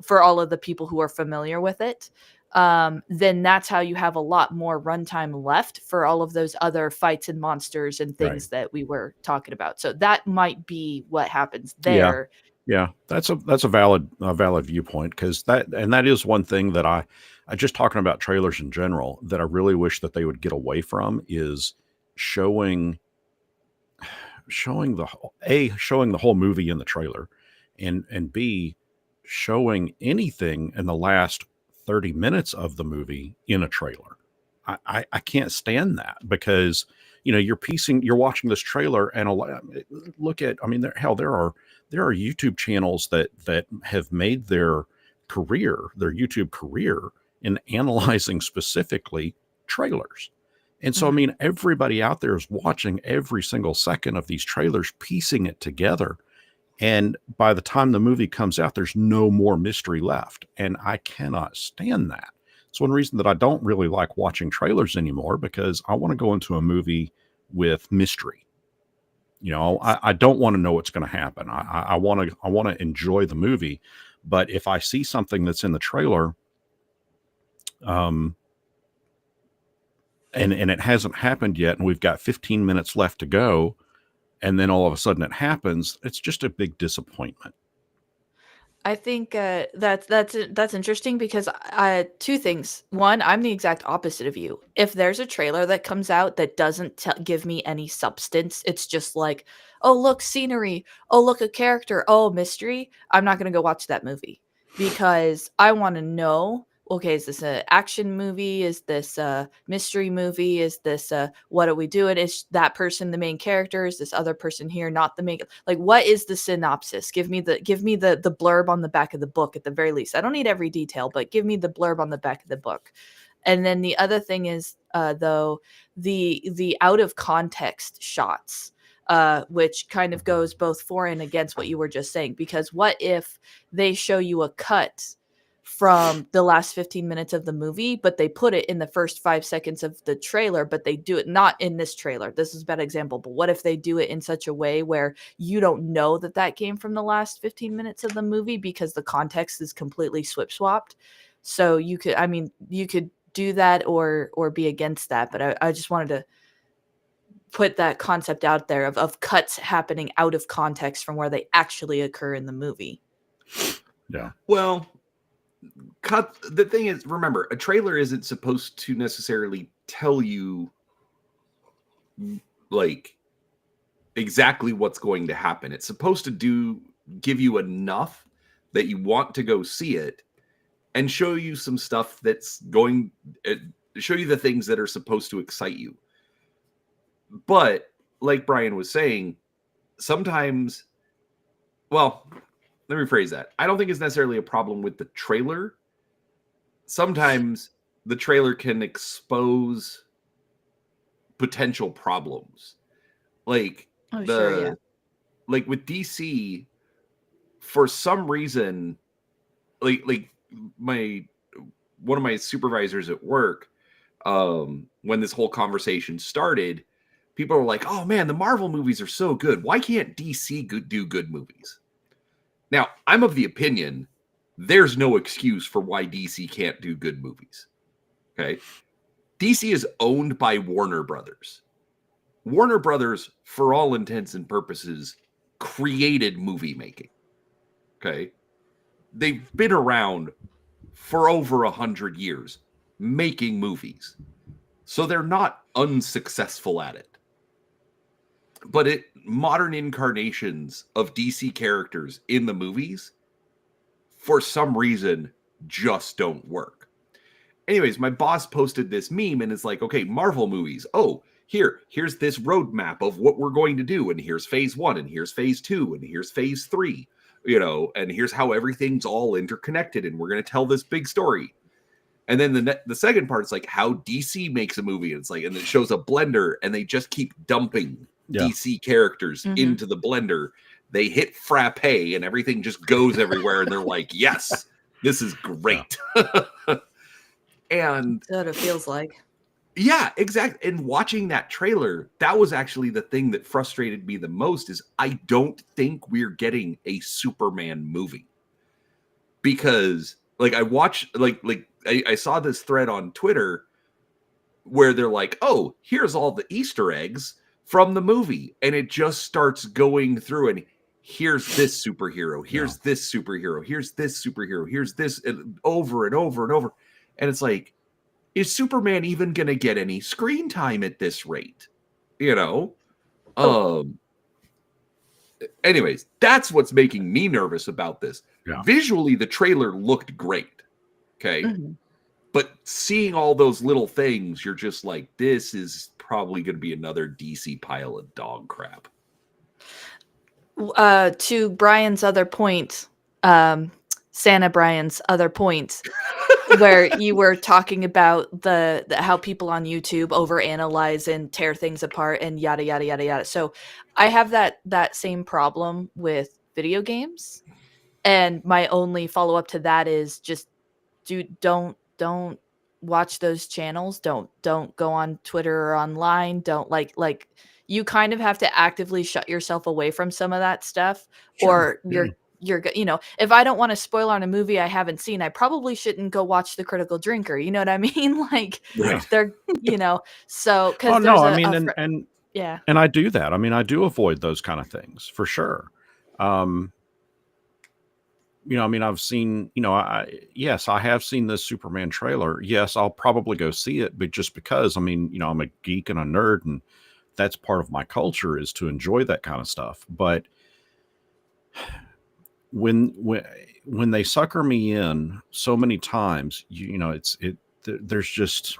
for all of the people who are familiar with it, then that's how you have a lot more runtime left for all of those other fights and monsters and things that we were talking about. So that might be what happens there. Yeah, that's a valid viewpoint, because that is one thing that I just talking about trailers in general that I really wish that they would get away from, is showing the whole movie in the trailer, and B, showing anything in the last 30 minutes of the movie in a trailer. I can't stand that, because you're watching this trailer and look at, I mean, there are YouTube channels that have made their YouTube career in analyzing specifically trailers. And so, I mean, everybody out there is watching every single second of these trailers, piecing it together. And by the time the movie comes out, there's no more mystery left. And I cannot stand that. It's one reason that I don't really like watching trailers anymore, because I want to go into a movie with mystery. I don't want to know what's going to happen. I want to enjoy the movie. But if I see something that's in the trailer, and it hasn't happened yet, and we've got 15 minutes left to go, and then all of a sudden it happens, it's just a big disappointment. I think that's interesting, because two things. One, I'm the exact opposite of you. If there's a trailer that comes out that doesn't give me any substance, it's just like, oh, look, scenery. Oh, look, a character. Oh, mystery. I'm not going to go watch that movie, because I want to know okay, is this an action movie? Is this a mystery movie? Is this what are we doing? Is that person the main character? Is this other person here not the main? Like, what is the synopsis? Give me the blurb on the back of the book at the very least. I don't need every detail, but give me the blurb on the back of the book. And then the other thing is, though, the out of context shots, which kind of goes both for and against what you were just saying. Because what if they show you a cut from the last 15 minutes of the movie, but they put it in the first 5 seconds of the trailer, but they do it not in this trailer. This is a bad example, but what if they do it in such a way where you don't know that that came from the last 15 minutes of the movie because the context is completely swapped? So you could do that or be against that, but I just wanted to put that concept out there of cuts happening out of context from where they actually occur in the movie. Yeah. Well, the thing is, remember, a trailer isn't supposed to necessarily tell you like exactly what's going to happen. It's supposed to give you enough that you want to go see it and show you some stuff that's going show you the things that are supposed to excite you. But like Brian was saying, sometimes, well, let me rephrase that. I don't think it's necessarily a problem with the trailer. Sometimes the trailer can expose potential problems. Like like with DC, for some reason, like one of my supervisors at work, when this whole conversation started, people were like, "Oh man, the Marvel movies are so good. Why can't DC do good movies?" Now, I'm of the opinion there's no excuse for why DC can't do good movies. Okay? DC is owned by Warner Brothers. Warner Brothers, for all intents and purposes, created movie making. Okay? They've been around for over 100 years making movies. So they're not unsuccessful at it. But modern incarnations of DC characters in the movies, for some reason, just don't work. Anyways, my boss posted this meme and it's like, okay, Marvel movies. Oh, here's this roadmap of what we're going to do. And here's phase 1, and here's phase 2, and here's phase 3, and here's how everything's all interconnected. And we're going to tell this big story. And then the second part is like how DC makes a movie. And it's like, and it shows a blender and they just keep dumping DC characters into the blender. They hit frappe and everything just goes everywhere. And they're like, yes, this is great. And that's what it feels like. Yeah, exactly. And watching that trailer, that was actually the thing that frustrated me the most is I don't think we're getting a Superman movie. Because like I watched I saw this thread on Twitter where they're like, oh, here's all the Easter eggs from the movie. And it just starts going through and here's this superhero, here's this superhero, here's this superhero, here's this, and over and over and over. And it's like, is Superman even going to get any screen time at this rate? Anyways, that's what's making me nervous about this. Yeah. Visually, the trailer looked great. Okay. Mm-hmm. But seeing all those little things, you're just like, this is probably going to be another DC pile of dog crap. To Brian's other point, Santa Brian's other point, where you were talking about the how people on YouTube overanalyze and tear things apart and yada yada yada yada. So I have that same problem with video games, and my only follow up to that is just don't watch those channels. Don't go on Twitter or online. Don't like you kind of have to actively shut yourself away from some of that stuff, or you're if I don't want to spoil on a movie I haven't seen, I probably shouldn't go watch The Critical Drinker. You know what I mean? Like they're, so because and I do that. I mean, I do avoid those kind of things for sure. I mean, I've seen, yes, I have seen this Superman trailer. Yes, I'll probably go see it, but just because, I mean, I'm a geek and a nerd, and that's part of my culture is to enjoy that kind of stuff. But when when they sucker me in so many times, there's just,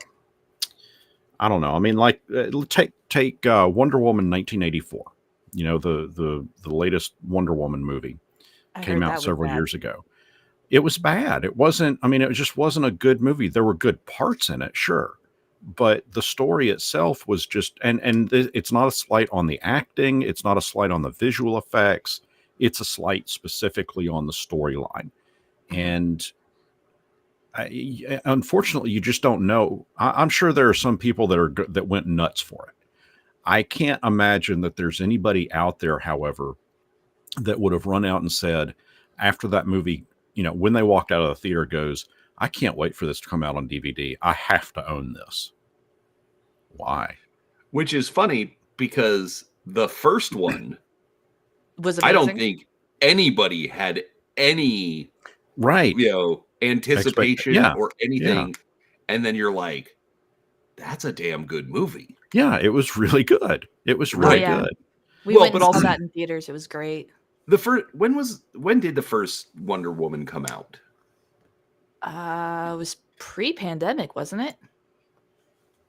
I don't know. I mean, like take Wonder Woman 1984. The latest Wonder Woman movie came out several years ago. It was bad. It wasn't. I mean, it just wasn't a good movie. There were good parts in it, sure, but the story itself was just. It's not a slight on the acting. It's not a slight on the visual effects. It's a slight specifically on the storyline, and unfortunately, you just don't know. I'm sure there are some people that went nuts for it. I can't imagine that there's anybody out there, however, that would have run out and said after that movie, when they walked out of the theater, goes, I can't wait for this to come out on DVD. I have to own this. Why? Which is funny because the first one was amazing. I don't think anybody had any anticipation or anything. Yeah. And then you're like, that's a damn good movie. Yeah, it was really good. It was really good. We went and saw that in theaters. It was great. When did the first Wonder Woman come out? It was pre-pandemic, wasn't it?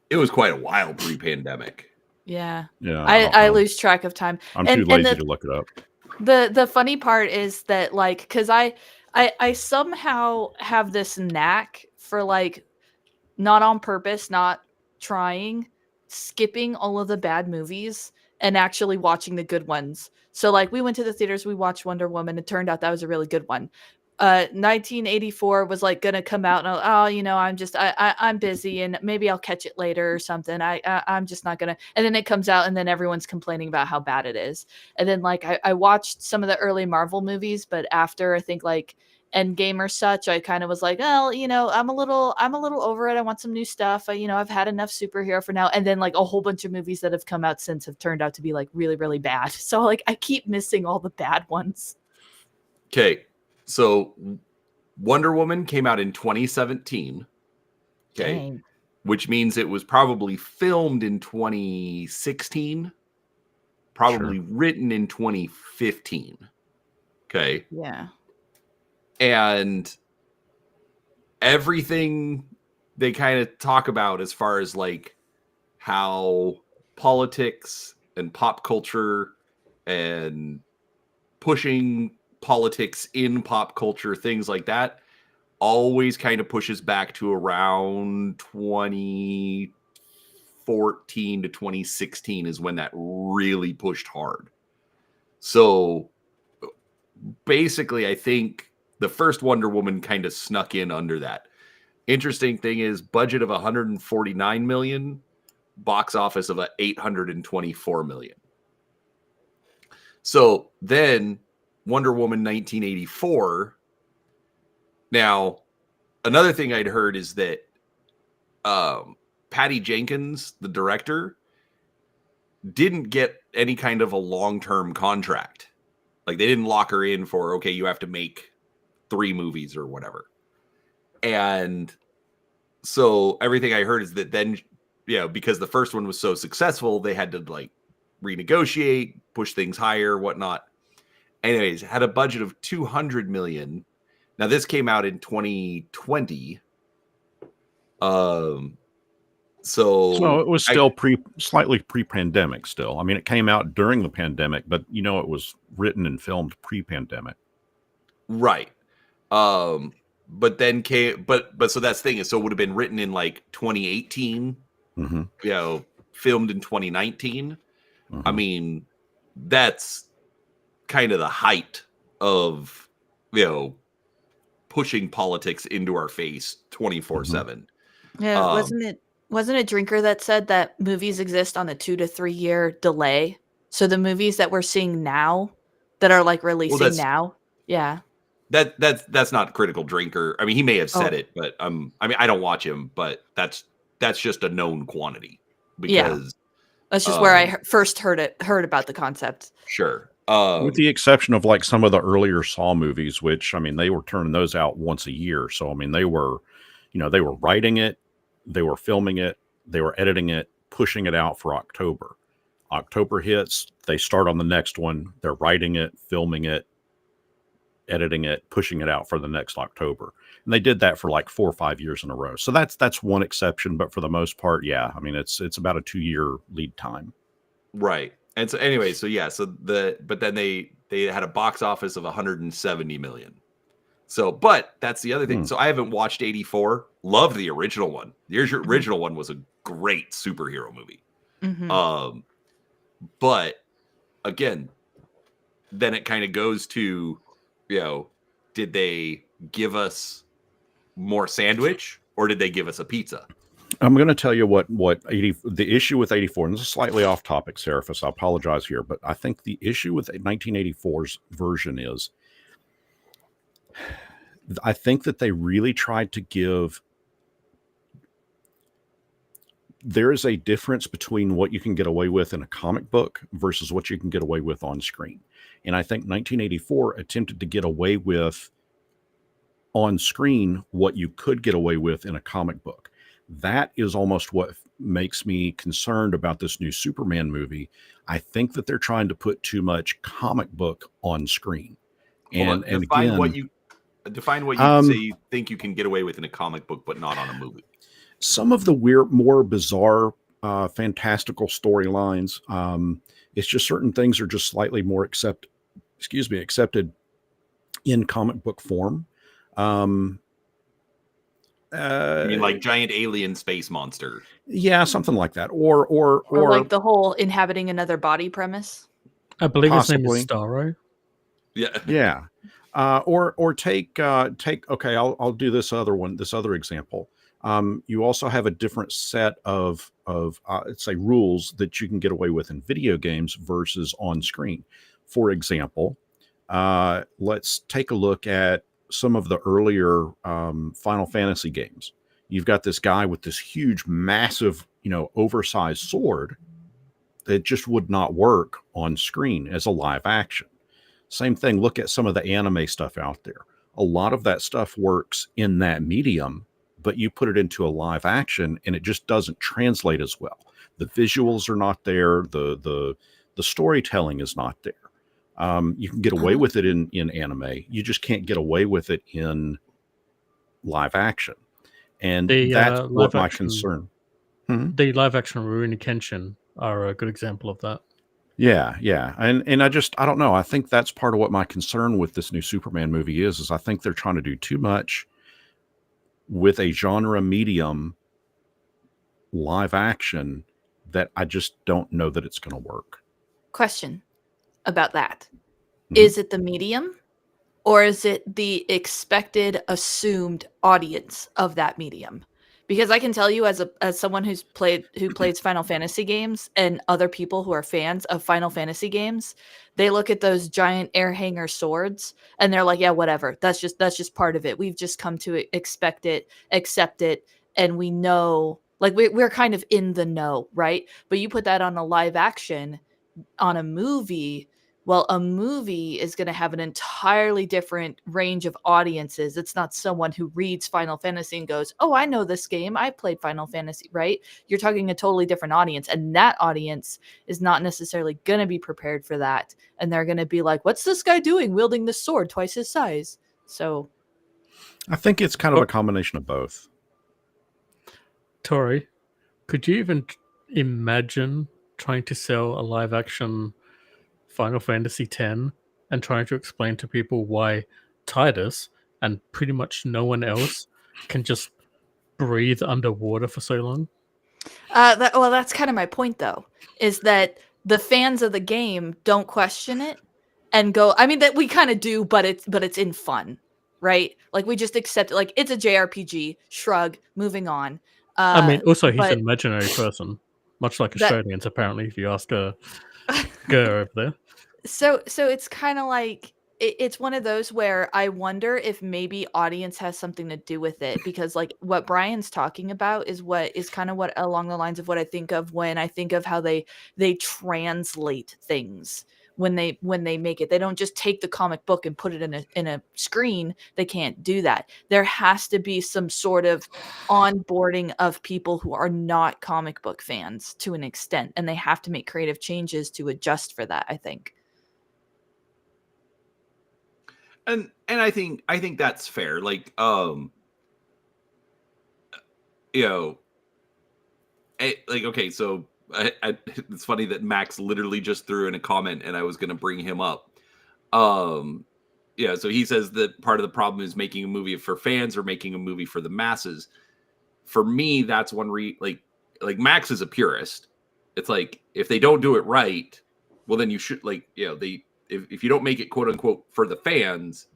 It was quite a while pre-pandemic. Yeah. Yeah. I lose track of time. I'm too lazy to look it up. The funny part is that, like, because I somehow have this knack for, like, not on purpose, not trying, skipping all of the bad movies and actually watching the good ones. So, like, we went to the theaters, we watched Wonder Woman. It turned out that was a really good one. 1984 was like gonna come out, and I'm busy, and maybe I'll catch it later or something. I'm just not gonna. And then it comes out, and then everyone's complaining about how bad it is. And then, like, I watched some of the early Marvel movies, but after I think like Endgame or such, I kind of was like, well, I'm a little over it. I want some new stuff. I've had enough superhero for now. And then, like, a whole bunch of movies that have come out since have turned out to be, like, really, really bad. So, like, I keep missing all the bad ones. Okay, so Wonder Woman came out in 2017. Okay, dang. Which means it was probably filmed in 2016, probably written in 2015. Okay. Yeah. And everything they kind of talk about as far as, like, how politics and pop culture and pushing politics in pop culture, things like that, always kind of pushes back to around 2014 to 2016 is when that really pushed hard. So basically, I think the first Wonder Woman kind of snuck in under that. Interesting thing is, budget of 149 million, box office of 824 million. So then Wonder Woman 1984. Now, another thing I'd heard is that Patty Jenkins, the director, didn't get any kind of a long-term contract. Like, they didn't lock her in for, okay, you have to make 3 movies or whatever. And so everything I heard is that then, because the first one was so successful, they had to, like, renegotiate, push things higher, whatnot. Anyways, had a budget of 200 million. Now, this came out in 2020. So it was still slightly pre-pandemic still. I mean, it came out during the pandemic, but it was written and filmed pre-pandemic. Right. But then so that's the thing is, so it would have been written in, like, 2018, filmed in 2019. Mm-hmm. I mean, that's kind of the height of, pushing politics into our face 24/7. Yeah. Wasn't it Drinker that said that movies exist on a 2 to 3 year delay? So the movies that we're seeing now that are, like, releasing now. Yeah. That's not Critical Drinker. I mean, he may have said it, but I don't watch him, but that's just a known quantity because that's just where I first heard about the concept. Sure. With the exception of, like, some of the earlier Saw movies, which, I mean, they were turning those out once a year. So, I mean, they were writing it, they were filming it, they were editing it, pushing it out for October. October hits, they start on the next one, they're writing it, filming it, editing it, pushing it out for the next October. And they did that for like 4 or 5 years in a row. So that's one exception, but for the most part, yeah, I mean it's about a 2-year lead time. Right. And so anyway, but then they had a box office of 170 million. So, but that's the other thing. So I haven't watched 84. Love the original one. The original one was a great superhero movie. Mm-hmm. But again, then it kind of goes to, did they give us more sandwich or did they give us a pizza? I'm going to tell you what the issue with 84, and this is slightly off topic, Saraphys, I apologize here, but I think the issue with 1984's version is I think that they really tried to give. There is a difference between what you can get away with in a comic book versus what you can get away with on screen. And I think 1984 attempted to get away with on screen what you could get away with in a comic book. That is almost what makes me concerned about this new Superman movie. I think that they're trying to put too much comic book on screen. And define again, what you say you think you can get away with in a comic book, but not on a movie. Some of the weird, more bizarre, fantastical storylines. It's just certain things are just slightly more accepted in comic book form. You mean like giant alien space monster? Yeah, something like that, or like the whole inhabiting another body premise. I believe possibly. his name is Starro. Yeah, yeah. Or take. Okay, I'll do this other example. You also have a different set of say rules that you can get away with in video games versus on screen. For example, let's take a look at some of the earlier Final Fantasy games. You've got this guy with this huge, massive, oversized sword that just would not work on screen as a live action. Same thing. Look at some of the anime stuff out there. A lot of that stuff works in that medium, but you put it into a live action and it just doesn't translate as well. The visuals are not there. The storytelling is not there. You can get away with it in anime. You just can't get away with it in live action. And that's what my concern. The live action Rurouni Kenshin are a good example of that. Yeah. And I don't know. I think that's part of what my concern with this new Superman movie is I think they're trying to do too much with a genre medium live action that I just don't know that it's going to work. Question about that. Is it the medium or is it the expected assumed audience of that medium? Because I can tell you as someone who plays Final Fantasy games and other people who are fans of Final Fantasy games, they look at those giant air hanger swords and they're like, yeah, whatever. That's just part of it. We've just come to expect it, accept it, and we know, like we're kind of in the know, right? But you put that on a live action, on a movie. Well, a movie is going to have an entirely different range of audiences. It's not someone who reads Final Fantasy and goes, oh, I know this game. I played Final Fantasy, right? You're talking a totally different audience. And that audience is not necessarily going to be prepared for that. And they're going to be like, what's this guy doing wielding this sword twice his size? So I think it's kind of a combination of both. Tori, could you even imagine trying to sell a live action Final Fantasy X and trying to explain to people why Tidus and pretty much no one else can just breathe underwater for so long? That's kind of my point, though, is that the fans of the game don't question it and go. I mean, that we kind of do, but it's in fun, right? Like we just accept it. Like it's a JRPG. Shrug. Moving on. I mean, also he's an imaginary person, much like Australians, apparently. If you ask Ger over there. So it's kind of like it's one of those where I wonder if maybe audience has something to do with it, because like what Brian's talking about is kind of what along the lines of what I think of when I think of how they translate things when they make it. They don't just take the comic book and put it in a screen. They can't do that. There has to be some sort of onboarding of people who are not comic book fans to an extent, and they have to make creative changes to adjust for that, I think. and I think that's fair. Like, okay, so it's funny that Max literally just threw in a comment, and I was going to bring him up. So he says that part of the problem is making a movie for fans or making a movie for the masses. For me, that's one like Max is a purist. It's like, if they don't do it right, well, then you should, if you don't make it quote unquote for the fans,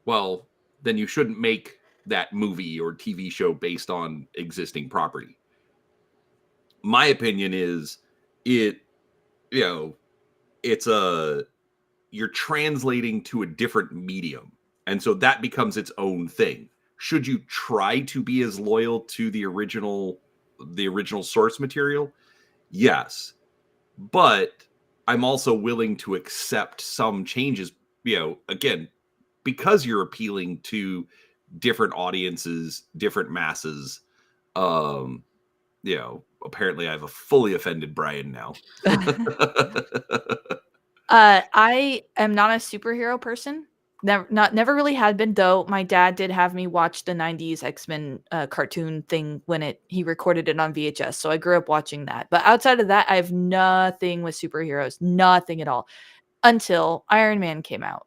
well, then you shouldn't make that movie or TV show based on existing property. My opinion is you're translating to a different medium. And so that becomes its own thing. Should you try to be as loyal to the original source material? Yes. But I'm also willing to accept some changes, again, because you're appealing to different audiences, different masses. Apparently I've fully offended Brian now. I am not a superhero person. Never really had been, though. My dad did have me watch the 90s X-Men cartoon thing when he recorded it on VHS. So I grew up watching that. But outside of that, I have nothing with superheroes, nothing at all, until Iron Man came out.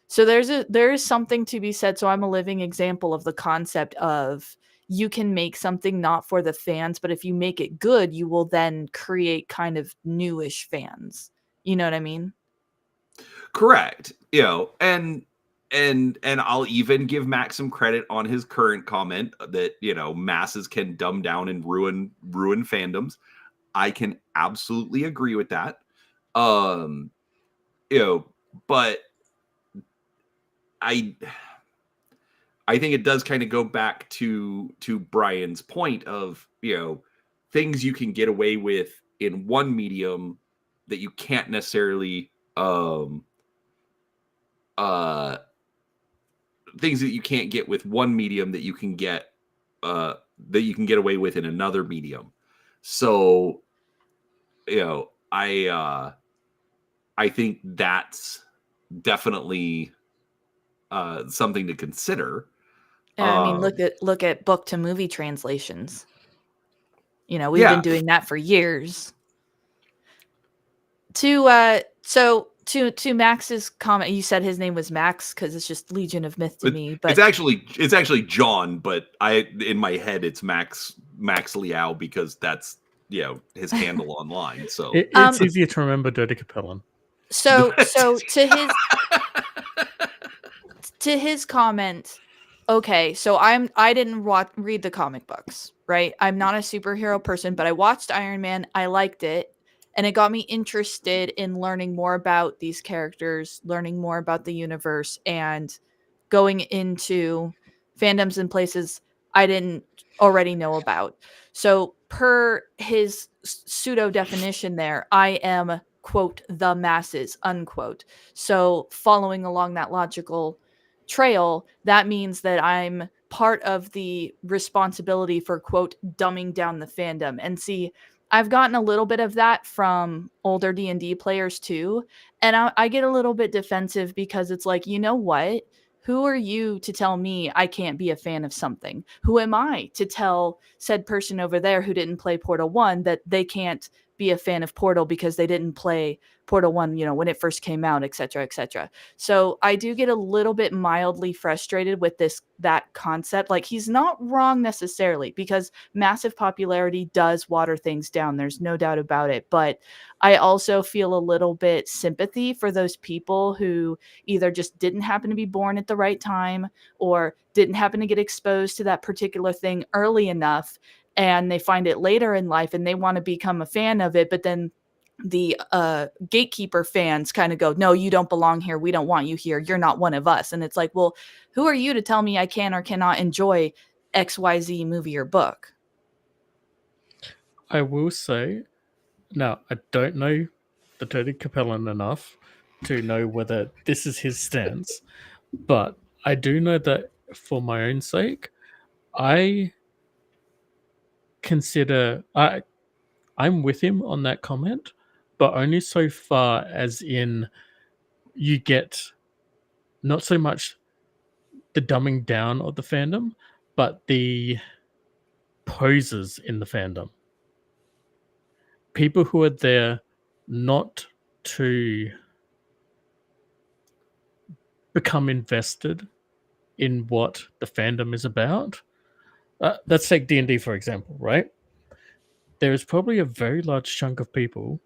So there is something to be said. So I'm a living example of the concept of, you can make something not for the fans, but if you make it good, you will then create kind of newish fans. You know what I mean? Correct. And I'll even give Max some credit on his current comment that, masses can dumb down and ruin fandoms. I can absolutely agree with that. But I think it does kind of go back to Brian's point of, things you can get away with in one medium that you can't necessarily things that you can't get with one medium that you can get away with in another medium. So, I think that's definitely something to consider. And I mean, look at book to movie translations. We've been doing that for years. To Max's comment, you said his name was Max because it's just Legion of Myth to me. But it's actually John, but in my head it's Max Liao because that's his handle online. So it's easier to remember Dirty Capellan. So to his comment, okay, so I didn't read the comic books, right? I'm not a superhero person, but I watched Iron Man. I liked it. And it got me interested in learning more about these characters, learning more about the universe, and going into fandoms and places I didn't already know about. So per his pseudo definition there, I am, quote, the masses, unquote. So following along that logical trail, that means that I'm part of the responsibility for, quote, dumbing down the fandom. And see, I've gotten a little bit of that from older D&D players too. And I get a little bit defensive because it's like, you know what? Who are you to tell me I can't be a fan of something? Who am I to tell said person over there who didn't play Portal 1 that they can't be a fan of Portal because they didn't play Portal 1, when it first came out, et cetera, et cetera. So I do get a little bit mildly frustrated with that concept. Like, he's not wrong necessarily, because massive popularity does water things down. There's no doubt about it. But I also feel a little bit sympathy for those people who either just didn't happen to be born at the right time or didn't happen to get exposed to that particular thing early enough, and they find it later in life and they want to become a fan of it, but then the gatekeeper fans kind of go, no, you don't belong here. We don't want you here. You're not one of us. And it's like, well, who are you to tell me I can or cannot enjoy XYZ movie or book? I will say, now, I don't know the Dirty Capellan enough to know whether this is his stance, but I do know that for my own sake, I consider I'm with him on that comment, but only so far as in you get not so much the dumbing down of the fandom, but the posers in the fandom. People who are there not to become invested in what the fandom is about. Let's take D&D, for example, right? There is probably a very large chunk of people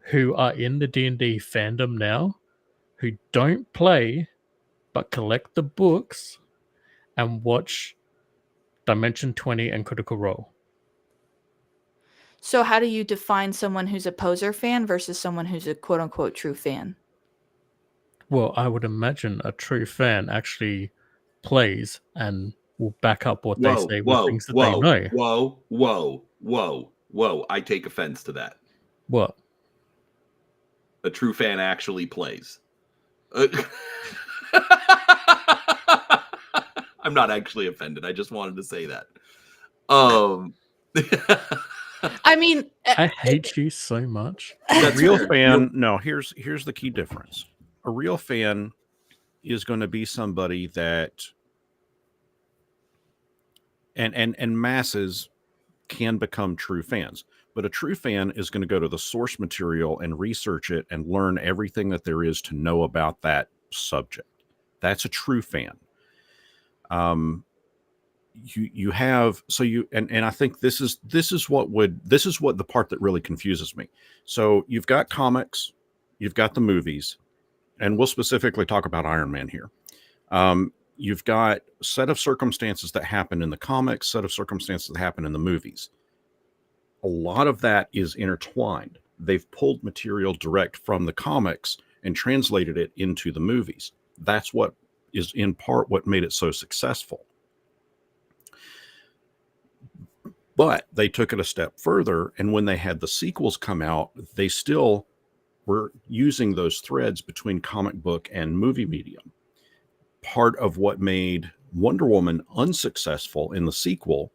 who are in the D&D fandom now who don't play but collect the books and watch Dimension 20 and Critical Role. So how do you define someone who's a poser fan versus someone who's a quote-unquote true fan? Well, I would imagine a true fan actually plays and will back up what they say with things that they know. Whoa. I take offense to that. What? A true fan actually plays. I'm not actually offended. I just wanted to say that. I mean, I hate you so much. A real fan, no, here's the key difference. A real fan is going to be somebody that and masses can become true fans, but a true fan is going to go to the source material and research it and learn everything that there is to know about that subject. That's a true fan. You have, so you, and I think this is what the part that really confuses me. So you've got comics, you've got the movies, and we'll specifically talk about Iron Man here. You've got a set of circumstances that happen in the comics, set of circumstances that happen in the movies. A lot of that is intertwined. They've pulled material direct from the comics and translated it into the movies. That's what is in part what made it so successful. But they took it a step further, and when they had the sequels come out, they still were using those threads between comic book and movie medium. Part of what made Wonder Woman unsuccessful in the sequel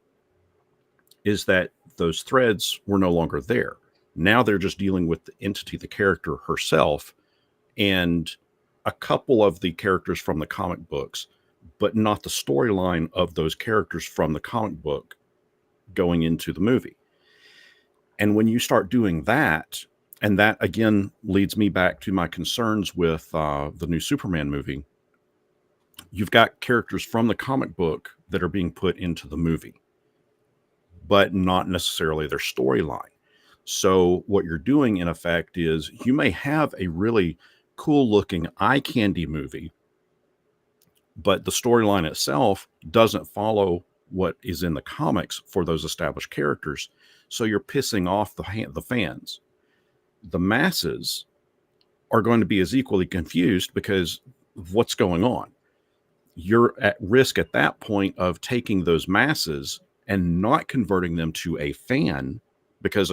is that those threads were no longer there. Now they're just dealing with the entity, the character herself, and a couple of the characters from the comic books, but not the storyline of those characters from the comic book going into the movie. And when you start doing that, and that again leads me back to my concerns with the new Superman movie, you've got characters from the comic book that are being put into the movie, but not necessarily their storyline. So what you're doing in effect is you may have a really cool looking eye candy movie, but the storyline itself doesn't follow what is in the comics for those established characters. So you're pissing off the fans. The masses are going to be as equally confused because of what's going on. You're at risk at that point of taking those masses and not converting them to a fan, because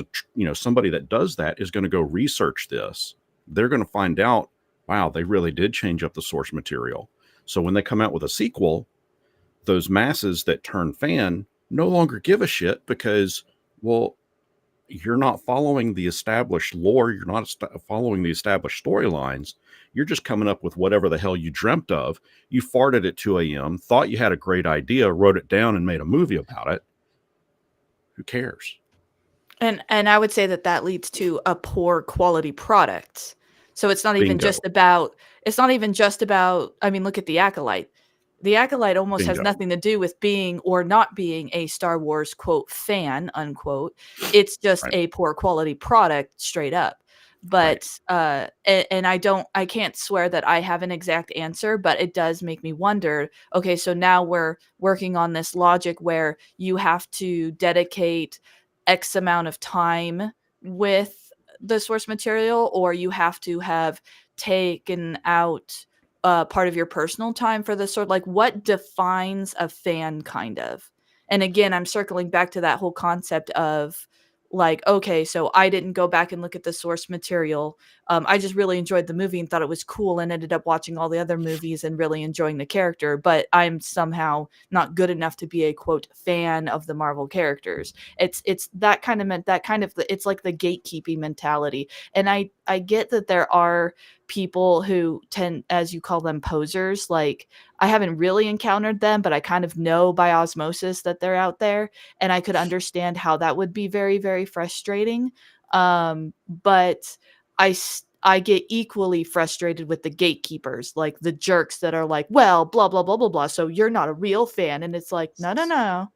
somebody that does that is going to go research this. They're going to find out, wow, they really did change up the source material. So when they come out with a sequel, those masses that turn fan no longer give a shit because, well, you're not following the established lore. You're not following the established storylines. You're just coming up with whatever the hell you dreamt of. You farted at 2 a.m., thought you had a great idea, wrote it down, and made a movie about it. Who cares? And I would say that leads to a poor quality product. So it's not even just about, I mean, look at The Acolyte. The Acolyte almost has nothing to do with being or not being a Star Wars, quote, fan, unquote. It's just a poor quality product straight up. But, and I can't swear that I have an exact answer, but it does make me wonder, okay, so now we're working on this logic where you have to dedicate X amount of time with the source material, or you have to have taken out part of your personal time for this sort, like what defines a fan, kind of. And again, I'm circling back to that whole concept of like, okay, so I didn't go back and look at the source material. I just really enjoyed the movie and thought it was cool and ended up watching all the other movies and really enjoying the character, but I'm somehow not good enough to be a quote fan of the Marvel characters. It's that kind of it's like the gatekeeping mentality. And I get that there are people who tend, as you call them, posers. Like, I haven't really encountered them, but I kind of know by osmosis that they're out there, and I could understand how that would be very, very frustrating. But I get equally frustrated with the gatekeepers, like the jerks that are like, well, blah, blah, blah, blah, blah. So you're not a real fan. And it's like, no, no, no.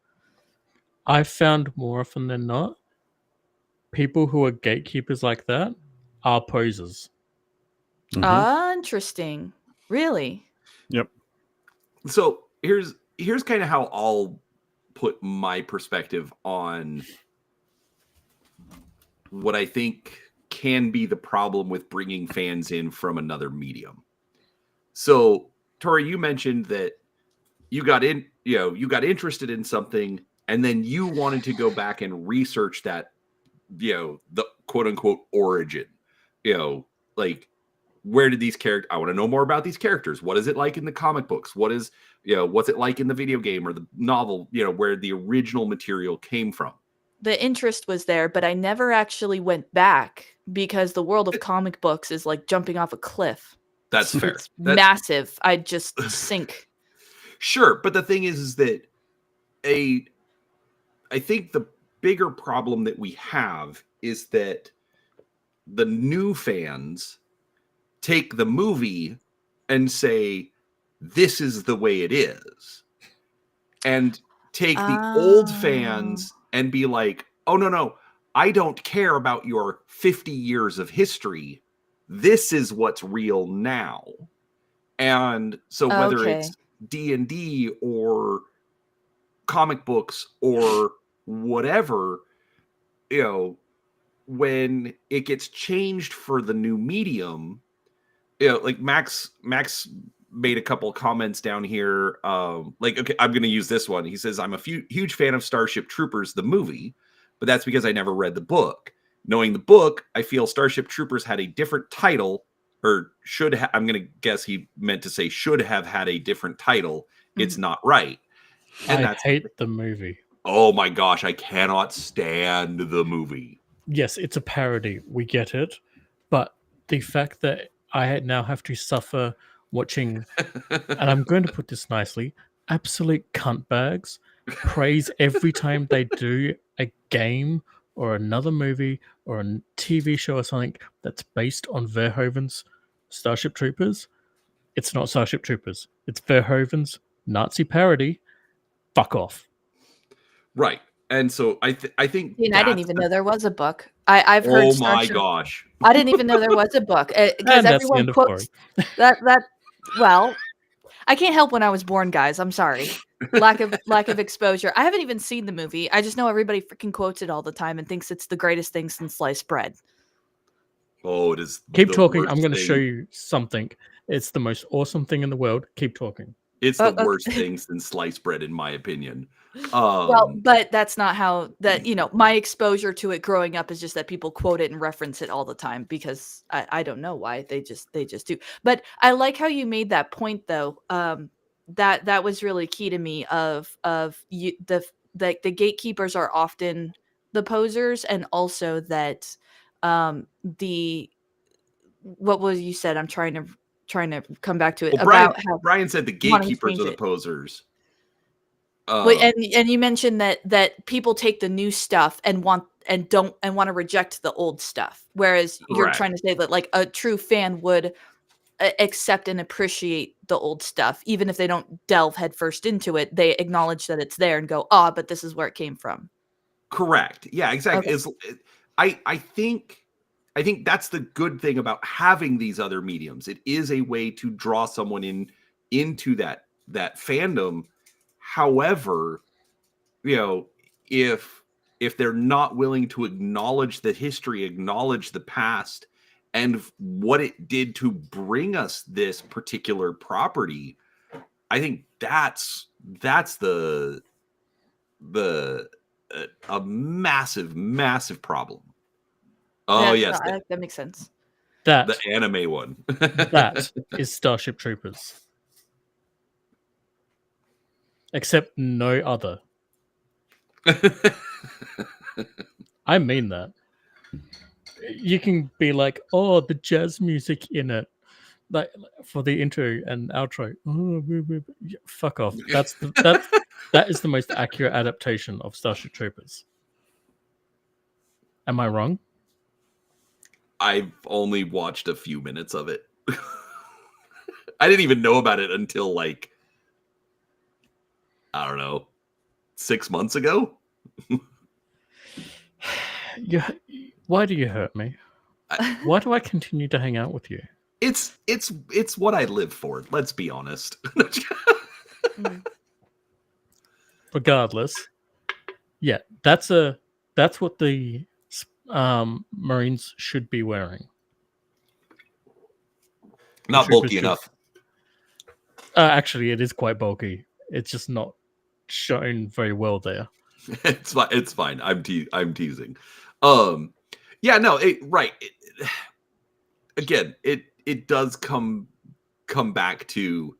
I've found more often than not, people who are gatekeepers like that are posers. Interesting. Really? Yep. So here's kind of how I'll put my perspective on what I think can be the problem with bringing fans in from another medium. So, Tori, you mentioned that you got interested in something, and then you wanted to go back and research that, the quote unquote origin. Like, where did these characters? I want to know more about these characters. What is it like in the comic books? What's it like in the video game or the novel? Where the original material came from. The interest was there, but I never actually went back because the world of comic books is like jumping off a cliff. That's fair. It's massive. I'd just sink. Sure, but the thing is that I think the bigger problem that we have is that the new fans take the movie and say, this is the way it is. And take the old fans and be like, oh, no, I don't care about your 50 years of history. This is what's real now. And so whether it's D&D or comic books or whatever, when it gets changed for the new medium, like Max made a couple of comments down here. Okay, I'm going to use this one. He says, I'm a huge fan of Starship Troopers, the movie, but that's because I never read the book. Knowing the book, I feel Starship Troopers had a different title, or I'm going to guess he meant to say should have had a different title. Mm-hmm. It's not right. And I hate the movie. Oh my gosh, I cannot stand the movie. Yes, it's a parody. We get it. But the fact that I now have to suffer watching, and I'm going to put this nicely, absolute cuntbags praise every time they do a game or another movie or a TV show or something that's based on Verhoeven's Starship Troopers. It's not Starship Troopers. It's Verhoeven's Nazi parody. Fuck off. Right. And so I think I didn't even know there was a book. I've heard. Oh my gosh! I didn't even know there was a book because everyone quotes that. Well, I can't help when I was born, guys. I'm sorry. Lack of exposure. I haven't even seen the movie. I just know everybody freaking quotes it all the time and thinks it's the greatest thing since sliced bread. Oh, it is. Keep talking. I'm going to show you something. It's the most awesome thing in the world. Keep talking. It's the worst thing since sliced bread, in my opinion. Well, but that's not how that, my exposure to it growing up is just that people quote it and reference it all the time because I don't know why they just do. But I like how you made that point though. That was really key to me of the gatekeepers are often the posers, and also that what was you said? I'm trying to come back to it. Well, about how Brian said the gatekeepers are the posers. And you mentioned that people take the new stuff and want to reject the old stuff, whereas you're trying to say that like a true fan would accept and appreciate the old stuff, even if they don't delve headfirst into it. They acknowledge that it's there and go, but this is where it came from. Correct. Yeah, exactly. Okay. I think that's the good thing about having these other mediums. It is a way to draw someone into that fandom. However, if they're not willing to acknowledge the history, acknowledge the past, and what it did to bring us this particular property, I think that's a massive problem. Oh yes, that makes sense. The anime one. That is Starship Troopers. Except no other. I mean that. you can be like, oh, the jazz music in it, like for the intro and outro. Yeah, fuck off. That is the most accurate adaptation of Starship Troopers. Am I wrong? I've only watched a few minutes of it. I didn't even know about it until like, I don't know, 6 months ago. Yeah. Why do you hurt me? Why do I continue to hang out with you? It's what I live for. Let's be honest. Regardless, yeah, that's what the Marines should be wearing. Not bulky enough. Actually, it is quite bulky. It's just not shown very well there. It's fine. I'm teasing. Yeah, no, right. Again, it does come back to,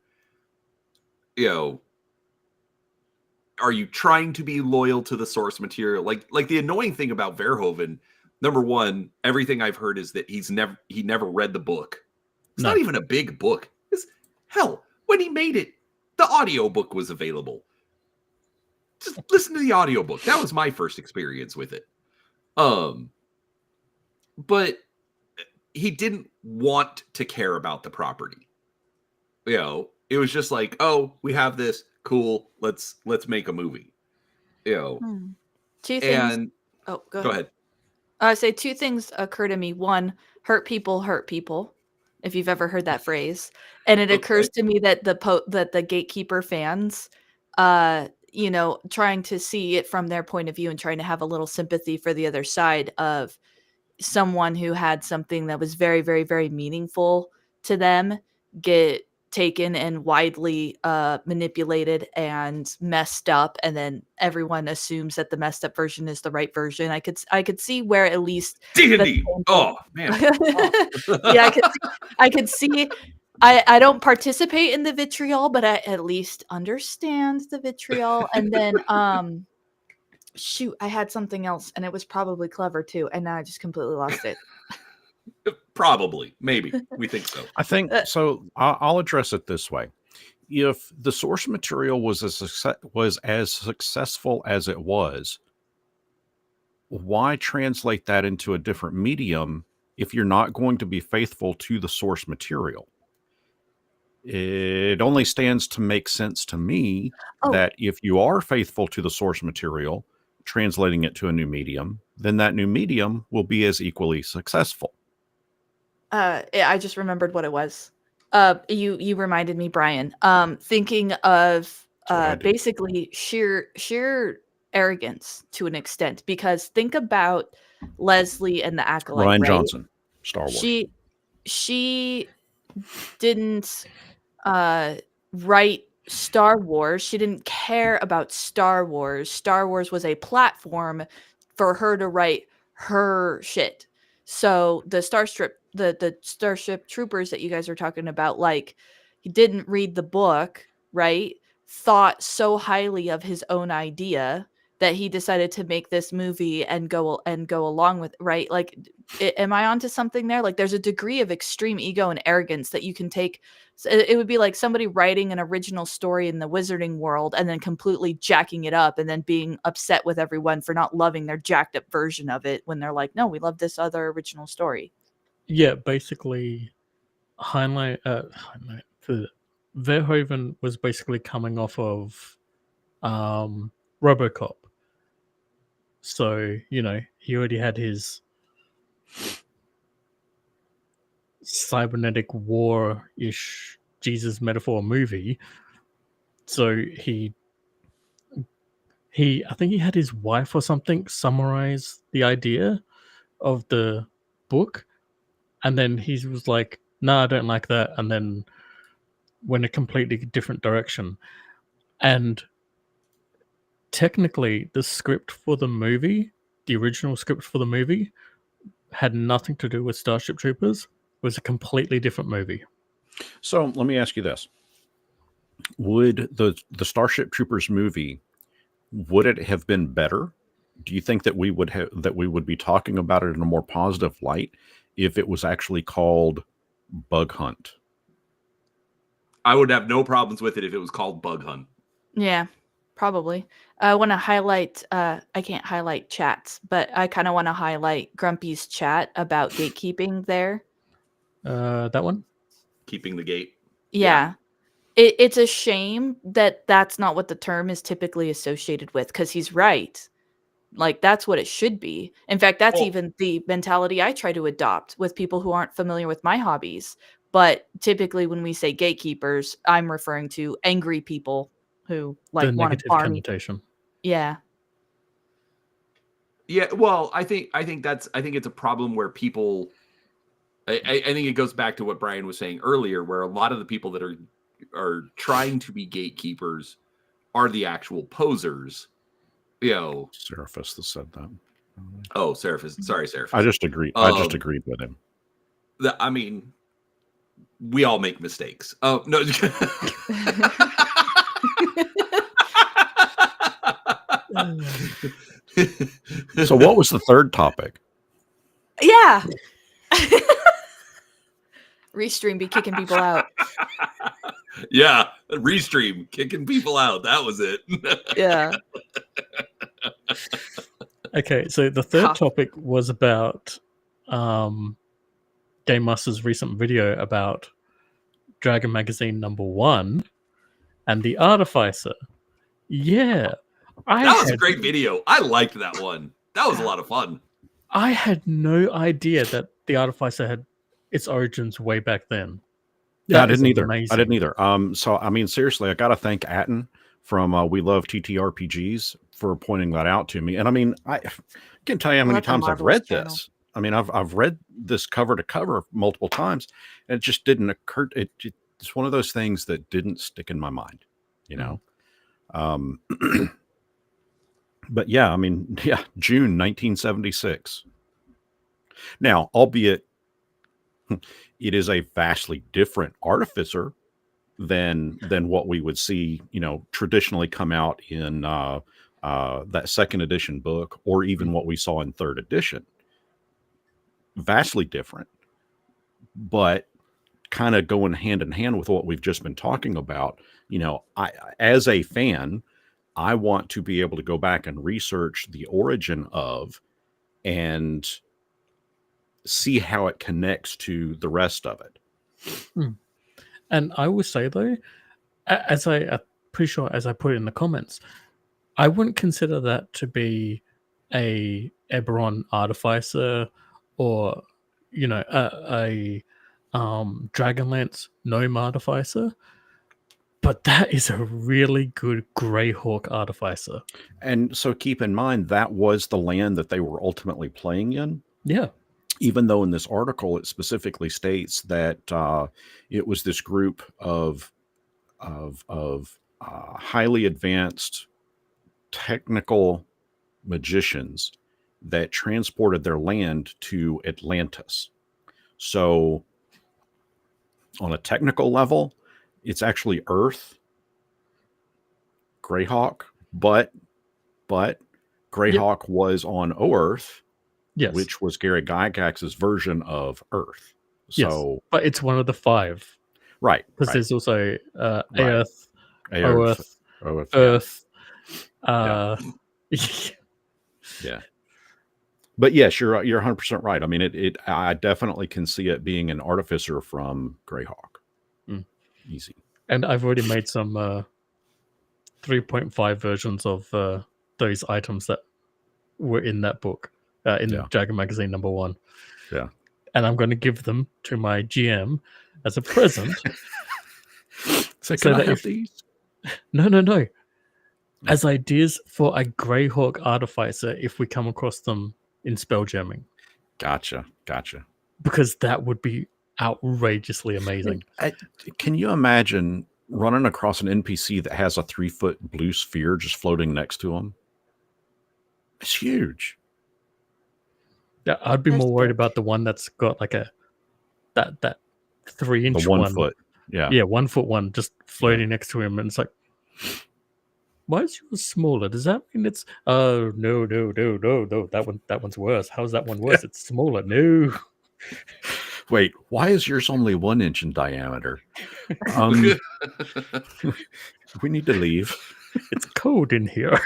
you know, are you trying to be loyal to the source material? Like the annoying thing about Verhoeven, number one, everything I've heard is that he never read the book. It's not even a big book. Hell, when he made it, the audiobook was available. Just listen to the audiobook. That was my first experience with it. But he didn't want to care about the property. You know, it was just like, oh, we have this, cool. Let's make a movie. You know, two things. Go ahead. I say two things occur to me. One, hurt people. If you've ever heard that phrase, and it occurs to me that the gatekeeper fans, you know, trying to see it from their point of view and trying to have a little sympathy for the other side of someone who had something that was very, very, very meaningful to them get taken and widely manipulated and messed up, and then everyone assumes that the messed up version is the right version. I could see where at least D&D. Oh man. Yeah, I could see. I don't participate in the vitriol, but I at least understand the vitriol. And then shoot, I had something else and it was probably clever too, and now I just completely lost it. Probably, maybe. We think so. I think so. I'll address it this way: if the source material was as successful as it was, why translate that into a different medium if you're not going to be faithful to the source material? It only stands to make sense to me that if you are faithful to the source material, translating it to a new medium, then that new medium will be as equally successful. I just remembered what it was. You reminded me, Brian. Thinking of basically sheer arrogance to an extent, because think about Leslie and the Acolyte. Rian right? Johnson, Star Wars. She didn't write Star Wars. She didn't care about Star Wars. Star Wars was a platform for her to write her shit. So the Starship Troopers that you guys are talking about, like, he didn't read the book, right? Thought so highly of his own idea that he decided to make this movie and go along with, right? Like, am I onto something there? Like, there's a degree of extreme ego and arrogance that you can take. It would be like somebody writing an original story in the wizarding world and then completely jacking it up and then being upset with everyone for not loving their jacked up version of it when they're like, no, we love this other original story. Yeah, basically, Verhoeven was basically coming off of RoboCop. So, you know, he already had his cybernetic war-ish Jesus metaphor movie. So I think he had his wife or something summarize the idea of the book, and then he was like, "No, I don't like that," and then went a completely different direction. And technically, the script for the movie, the original script for the movie, had nothing to do with Starship Troopers. It was a completely different movie. So let me ask you this: would the Starship Troopers movie, would it have been better do you think that we would be talking about it in a more positive light if it was actually called Bug Hunt? I would have no problems with it if it was called Bug Hunt. Yeah, probably. I want to highlight, I can't highlight chats, but I kind of want to highlight Grumpy's chat about gatekeeping there. That one? Keeping the gate. Yeah. It's a shame that that's not what the term is typically associated with, because he's right. Like, that's what it should be. In fact, that's even the mentality I try to adopt with people who aren't familiar with my hobbies. But typically when we say gatekeepers, I'm referring to angry people who The like want to negative bar me. connotation. Yeah. Yeah, well, I think it's a problem where people. I think it goes back to what Brian was saying earlier, where a lot of the people that are trying to be gatekeepers are the actual posers. Saraphys said that. Oh, Saraphys. Sorry, Saraphys. I just agreed. I just agreed with him. I mean, we all make mistakes. Oh no. So what was the third topic? Yeah. Restream be kicking people out. Yeah, Restream kicking people out. That was it. Yeah. Okay, so the third topic was about GameMasters' recent video about Dragon Magazine #1 and the Artificer. Yeah. That was a great video. I liked that one. That was a lot of fun. I had no idea that the Artificer had its origins way back then. Yeah, I didn't either. So, I mean, seriously, I got to thank Atten from We Love TTRPGs for pointing that out to me. And I mean, I can't tell you how many times I've read this. I mean, I've read this cover to cover multiple times, and it just didn't occur. It's one of those things that didn't stick in my mind, you know? But yeah, I mean, yeah, June 1976. Now, albeit it is a vastly different artificer than what we would see, traditionally come out in that second edition book, or even what we saw in third edition. Vastly different, but kind of going hand in hand with what we've just been talking about. I, as a fan, I want to be able to go back and research the origin of and see how it connects to the rest of it. And I will say, though, I'm pretty sure, as I put it in the comments, I wouldn't consider that to be a Eberron Artificer or, a Dragonlance Gnome Artificer. But that is a really good Greyhawk Artificer. And so keep in mind, that was the land that they were ultimately playing in. Yeah. Even though in this article it specifically states that it was this group of highly advanced technical magicians that transported their land to Atlantis. So on a technical level, it's actually Earth, Greyhawk, but Greyhawk was on Earth, yes, which was Gary Gygax's version of Earth. So, yes, but it's one of the 5, right? Because there's also Earth, Earth. Yeah. But yes, you're 100% right. I mean, I definitely can see it being an artificer from Greyhawk. Easy. And I've already made some 3.5 versions of those items that were in that book, Dragon Magazine #1. Yeah. And I'm going to give them to my GM as a present. So can I have these? No. As ideas for a Greyhawk Artificer if we come across them in Spelljamming. Gotcha. Because that would be outrageously amazing. Can you imagine running across an NPC that has a 3-foot blue sphere just floating next to him? It's huge. Yeah, I'd be more worried about the one that's got like that 3-inch the 1 foot. Yeah. Yeah, 1 foot one just floating next to him, and it's like Why is yours smaller? Does that mean it's oh no. That one's worse. How's that one worse? It's smaller. No. Wait, why is yours only 1 inch in diameter? We need to leave. It's cold in here.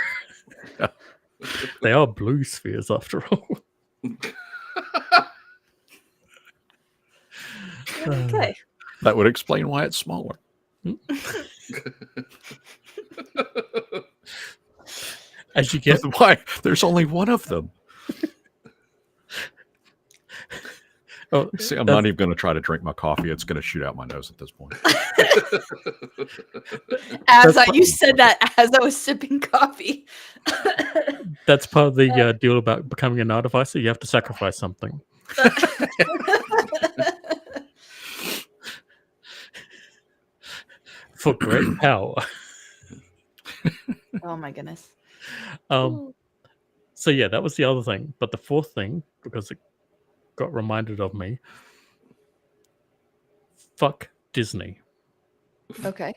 They are blue spheres after all. Okay. That would explain why it's smaller. As you get Why? There's only one of them. oh, See, I'm not even going to try to drink my coffee. It's going to shoot out my nose at this point. You said that as I was sipping coffee. that's part of the deal about becoming an artificer. You have to sacrifice something. For great power. Oh my goodness. So yeah, that was the other thing. But the fourth thing, because it got reminded of me, fuck Disney. Okay.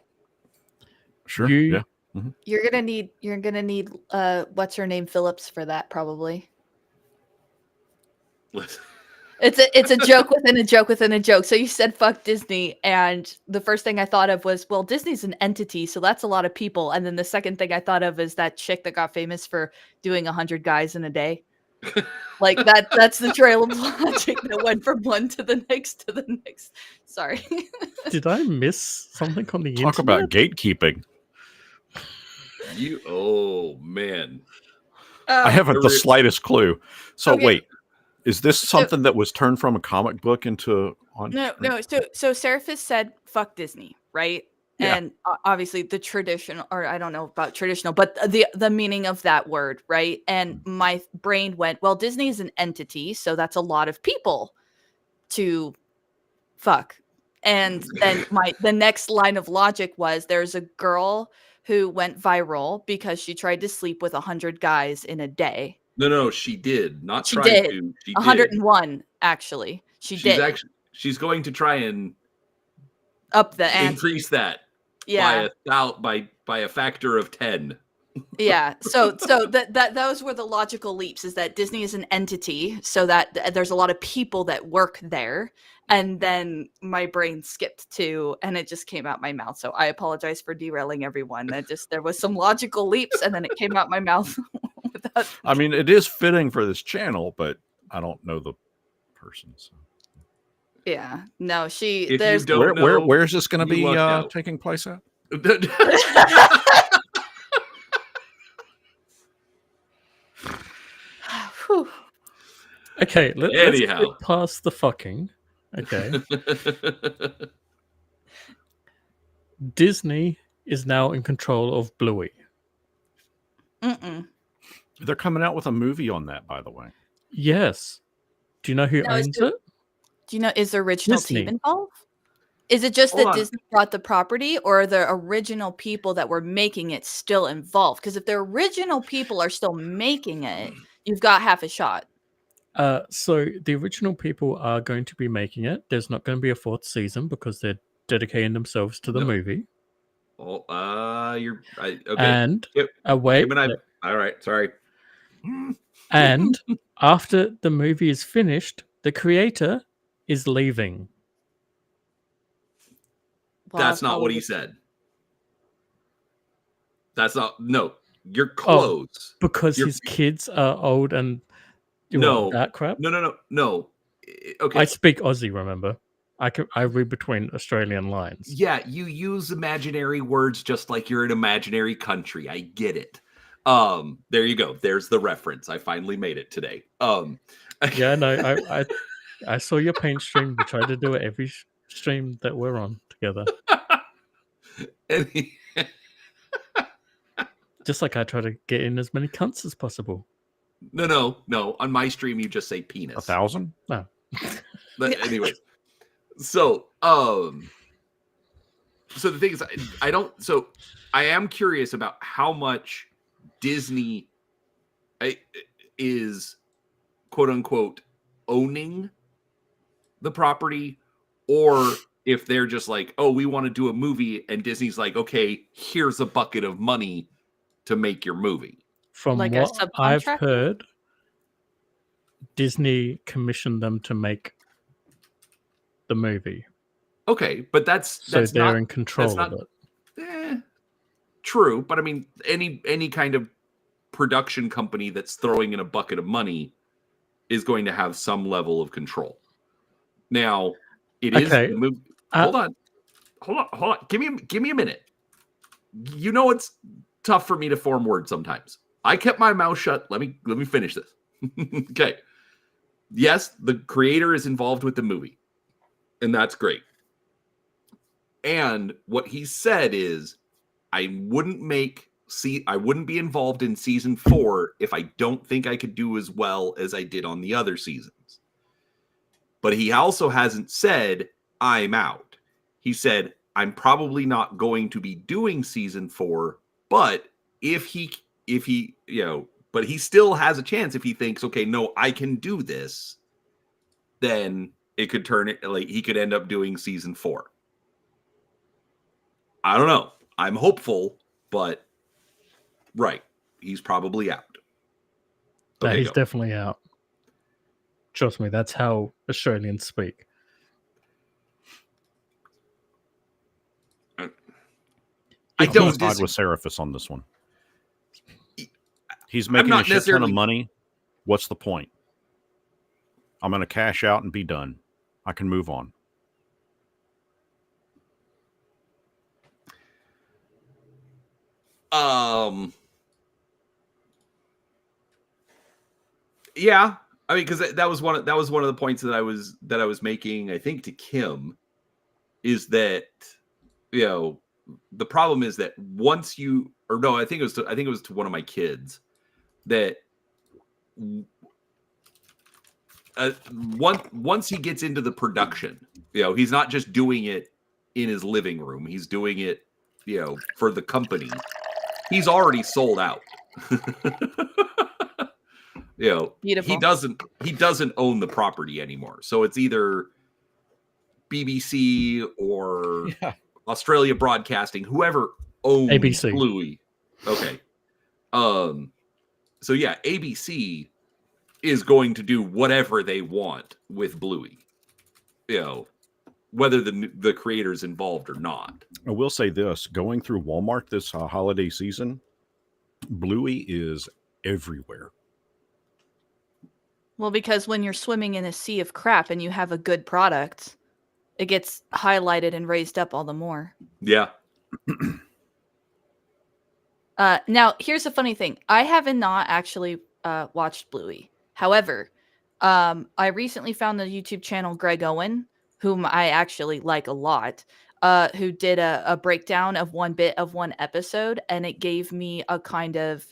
Sure. You- Yeah. You're gonna need what's her name Phillips for that probably. It's a joke within a joke within a joke. So you said fuck Disney, and the first thing I thought of was, well, Disney's an entity, so that's a lot of people. And then the second thing I thought of is that chick that got famous for doing 100 guys in a day. Like that's the trail of logic that went from one to the next to the next. Sorry. Did I miss something on the Talk internet? about gatekeeping. Oh man. I haven't the slightest clue. So Okay. wait, is this something that was turned from a comic book into on? No. So Saraphys said fuck Disney, right? Yeah. And obviously the traditional, or I don't know about traditional, but the meaning of that word, right? And my brain went, well, Disney is an entity, so that's a lot of people to fuck. And then the next line of logic was, there's a girl who went viral because she tried to sleep with 100 guys in a day. No, she did. Not She try did. to. She 101 actually. She's going to try and Up the ante. increase that Yeah. by a factor of 10. Yeah. So that those were the logical leaps, is that Disney is an entity, so that there's a lot of people that work there. And then my brain skipped to, and it just came out my mouth. So I apologize for derailing everyone. There was some logical leaps, and then it came out my mouth without. I mean, it is fitting for this channel, but I don't know the person. So. Yeah. No, If there's you don't know, where's this going to you be lucked out. taking place at? Whew. Okay, let's Anyhow. get past the fucking. Okay. Disney is now in control of Bluey. Mm-mm. They're coming out with a movie on that, by the way. Yes. Do you know who No, owns it? Do you know, is the original Disney. team involved? Is it just Hold that on. Disney brought the property, or are the original people that were making it still involved? Because if the original people are still making it, you've got half a shot. So the original people are going to be making it. There's not going to be a fourth season because they're dedicating themselves to the No. movie. Oh, okay. And Yep. wait, Jim and I. All right. Sorry. and after the movie is finished, the creator is leaving. Well, That's not what he probably- said. That's not. No, you're close. Because You're- his kids are old and No. that crap. No. Okay. I speak Aussie, remember? I read between Australian lines. Yeah, you use imaginary words just like you're an imaginary country. I get it. There you go. There's the reference. I finally made it today. Yeah, no, I saw your paint stream. We try to do it every stream that we're on together. Any- Just like I try to get in as many cunts as possible. No. On my stream, you just say penis. 1,000? No. But anyways, so the thing is, I am curious about how much Disney is quote unquote owning the property, or if they're just like, oh, we want to do a movie, and Disney's like, okay, here's a bucket of money, to make your movie. From Like a what I've subcontractor? heard, Disney commissioned them to make the movie, Okay, but that's so they're not in control that's of not it. true. But I mean, any kind of production company that's throwing in a bucket of money is going to have some level of control. Now, it is Okay, the movie. Hold on. Give me a minute. You know it's tough for me to form words sometimes. I kept my mouth shut. Let me finish this. Okay. Yes, the creator is involved with the movie, and that's great. And what he said is, I wouldn't be involved in season 4 if I don't think I could do as well as I did on the other seasons. But he also hasn't said I'm out. He said I'm probably not going to be doing season 4, but if he but he still has a chance if he thinks, okay, no, I can do this, then it could turn it like he could end up doing season 4. I don't know. I'm hopeful, but right, he's probably out. Okay, he's go. definitely out. Trust me, that's how Australians speak. I don't side with Saraphys on this one. He's making not a shit ton of necessarily- money. What's the point? I'm going to cash out and be done. I can move on. Yeah, I mean, because that was one of the points that I was making, I think, to Kim, is that the problem is that once you, or no, I think it was to one of my kids, that once he gets into the production, he's not just doing it in his living room, he's doing it for the company. He's already sold out. Beautiful. he doesn't own the property anymore, so it's either BBC or Australia Broadcasting, whoever owns ABC. Bluey. Okay. So yeah, ABC is going to do whatever they want with Bluey, whether the creator's involved or not. I will say this: going through Walmart this holiday season, Bluey is everywhere. Well, because when you're swimming in a sea of crap and you have a good product, it gets highlighted and raised up all the more. Yeah. Now, here's a funny thing. I have not actually watched Bluey. However, I recently found the YouTube channel Greg Owen, whom I actually like a lot, who did a breakdown of one bit of one episode, and it gave me a kind of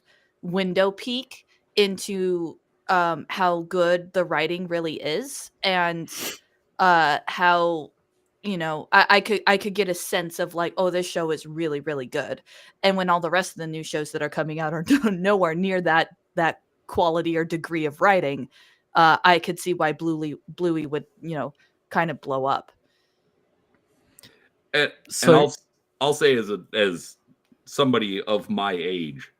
window peek into how good the writing really is, and how I could get a sense of like, oh, this show is really, really good. And when all the rest of the new shows that are coming out are nowhere near that quality or degree of writing, I could see why Bluey would kind of blow up. And I'll say as somebody of my age,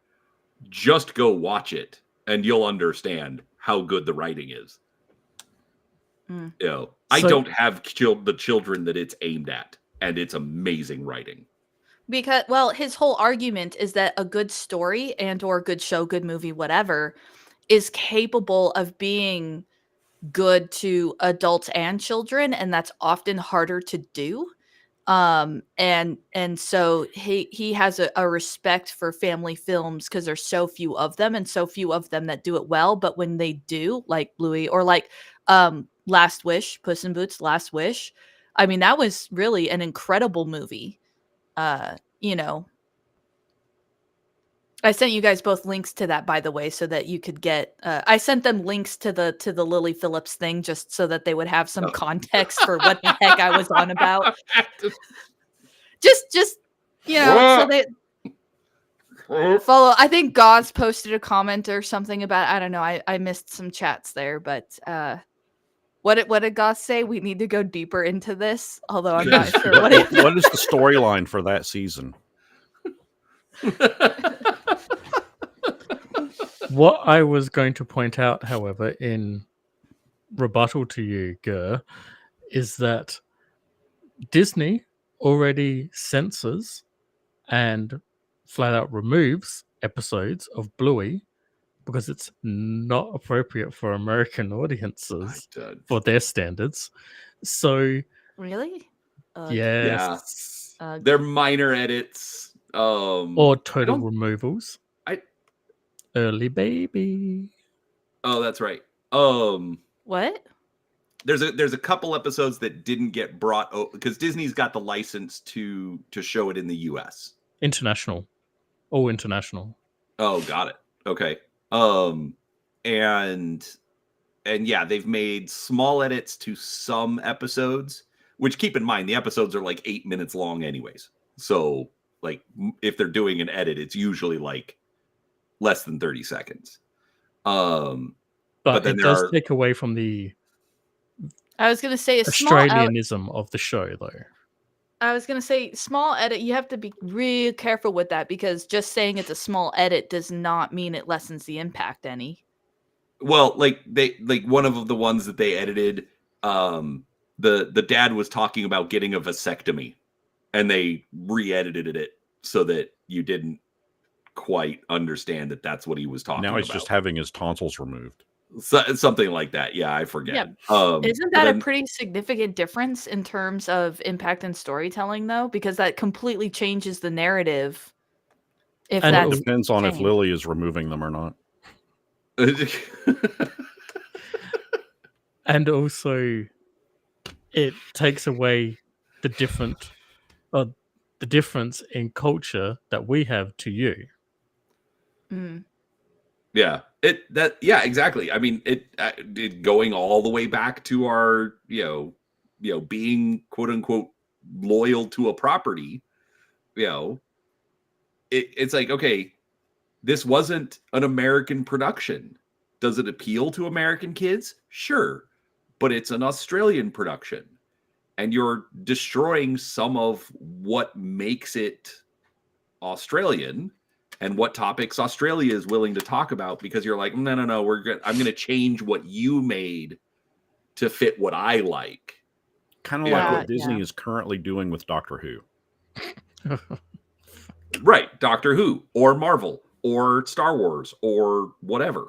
just go watch it and you'll understand how good the writing is. I don't have the children that it's aimed at, and it's amazing writing. Because, well, his whole argument is that a good story and or good show, good movie, whatever, is capable of being good to adults and children, and that's often harder to do. And so he has a respect for family films because there's so few of them, and so few of them that do it well. But when they do, like Bluey or like Last Wish, Puss in Boots' Last Wish, I mean, that was really an incredible movie. I sent you guys both links to that, by the way, so that you could get. I sent them links to the Lily Phillips thing just so that they would have some context for what the heck I was on about. Just so they follow. I think Gauze posted a comment or something about. I don't know. I missed some chats there, but what did Gauze say? We need to go deeper into this. Although I'm not sure what is the storyline for that season. What I was going to point out, however, in rebuttal to you, Ger, is that Disney already censors and flat out removes episodes of Bluey because it's not appropriate for American audiences for their standards. So, Really? yes. They're minor edits. Or total removals. Early baby. Oh, that's right. What? There's a couple episodes that didn't get brought because Disney's got the license to show it in the US. International. All international. Oh, got it. Okay. And yeah, they've made small edits to some episodes, which, keep in mind, the episodes are like 8 minutes long anyways. So like if they're doing an edit, it's usually like less than 30 seconds. But then it does take away from the I was going to say Australianism of the show, though. I was going to say small edit. You have to be real careful with that because just saying it's a small edit does not mean it lessens the impact any. Well, like one of the ones that they edited, the dad was talking about getting a vasectomy, and they re-edited it so that you didn't quite understand that that's what he was talking about. Now he's just having his tonsils removed. So, something like that. Yeah, I forget. Yeah. Isn't that a pretty significant difference in terms of impact and storytelling, though? Because that completely changes the narrative. It depends on if Lily is removing them or not. And also, it takes away the difference in culture that we have to you. Mm. Yeah, exactly. I mean, it going all the way back to our, being quote unquote loyal to a property, it's like, okay, this wasn't an American production. Does it appeal to American kids? Sure, but it's an Australian production, and you're destroying some of what makes it Australian. And what topics Australia is willing to talk about, because you're like, no, I'm going to change what you made to fit what I like. Kind of like what Disney is currently doing with Doctor Who. Right. Doctor Who or Marvel or Star Wars or whatever.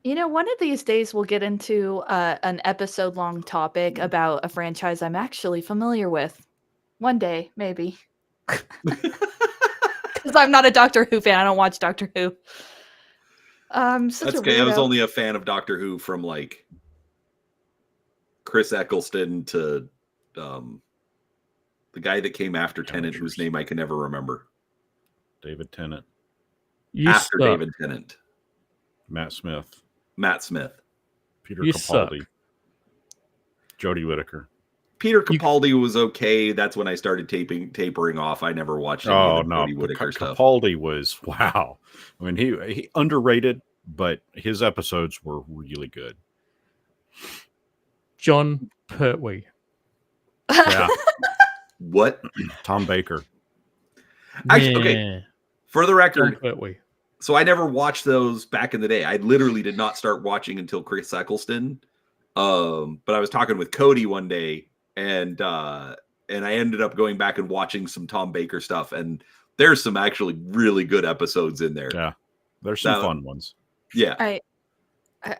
One of these days we'll get into an episode-long topic about a franchise I'm actually familiar with. One day, maybe. Because I'm not a Doctor Who fan. I don't watch Doctor Who. That's okay. I was only a fan of Doctor Who from like Chris Eccleston to the guy that came after Tennant, whose name I can never remember. David Tennant. David Tennant. Matt Smith. Peter Capaldi. Jodie Whittaker. Peter Capaldi was okay. That's when I started tapering off. I never watched any of the Jodie Whittaker stuff. Capaldi was, wow. I mean, he underrated, but his episodes were really good. John Pertwee. Yeah. What? Tom Baker. Actually, okay. For the record, John Pertwee. So I never watched those back in the day. I literally did not start watching until Chris Eccleston. But I was talking with Cody one day, and I ended up going back and watching some Tom Baker stuff, and there's some actually really good episodes in there. Yeah, there's some fun ones. Yeah,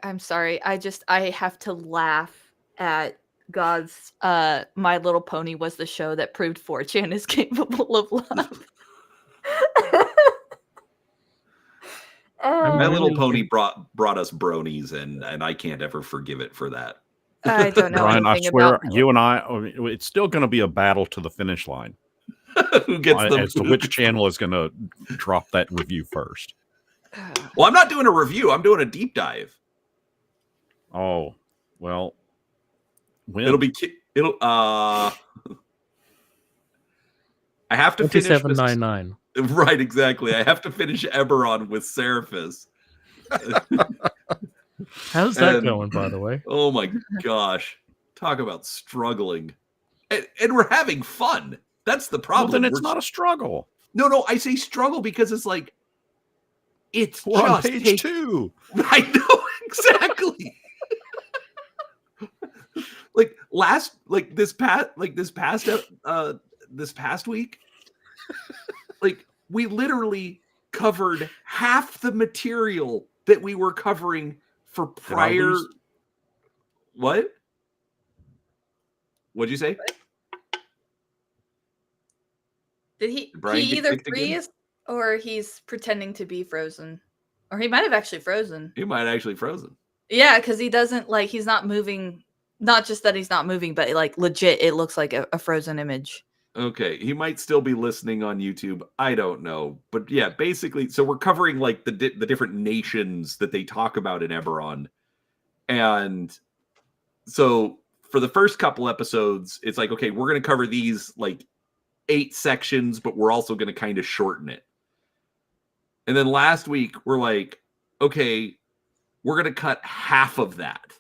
I'm sorry. I have to laugh at God's My Little Pony was the show that proved 4chan is capable of love. My Little Pony brought us bronies, and I can't ever forgive it for that. I don't know. Ryan, I swear, you and I, it's still going to be a battle to the finish line. Who gets them? As to which channel is going to drop that review first. Well, I'm not doing a review. I'm doing a deep dive. Oh, well. When? I have to finish $27.99. Right, exactly. I have to finish Eberron with Saraphys. How's that going, by the way? Oh my gosh. Talk about struggling. And we're having fun. That's the problem. Well, then it's not a struggle. No, I say struggle because it's like It's We're on just page 2. I know exactly. This past week, like we literally covered half the material that we were covering for prior. What? What'd you say? Did he? Did Brian He get either kicked again? freeze or he's pretending to be frozen, or he might have actually frozen. He might have actually frozen. Yeah, because he doesn't like. He's not moving. Not just that he's not moving, but like legit, it looks like a frozen image. Okay, he might still be listening on YouTube. I don't know, but yeah, basically, so we're covering like the different nations that they talk about in Eberron, and so for the first couple episodes, it's like, okay, we're going to cover these like 8 sections, but we're also going to kind of shorten it. And then last week, we're like, okay, we're going to cut half of that.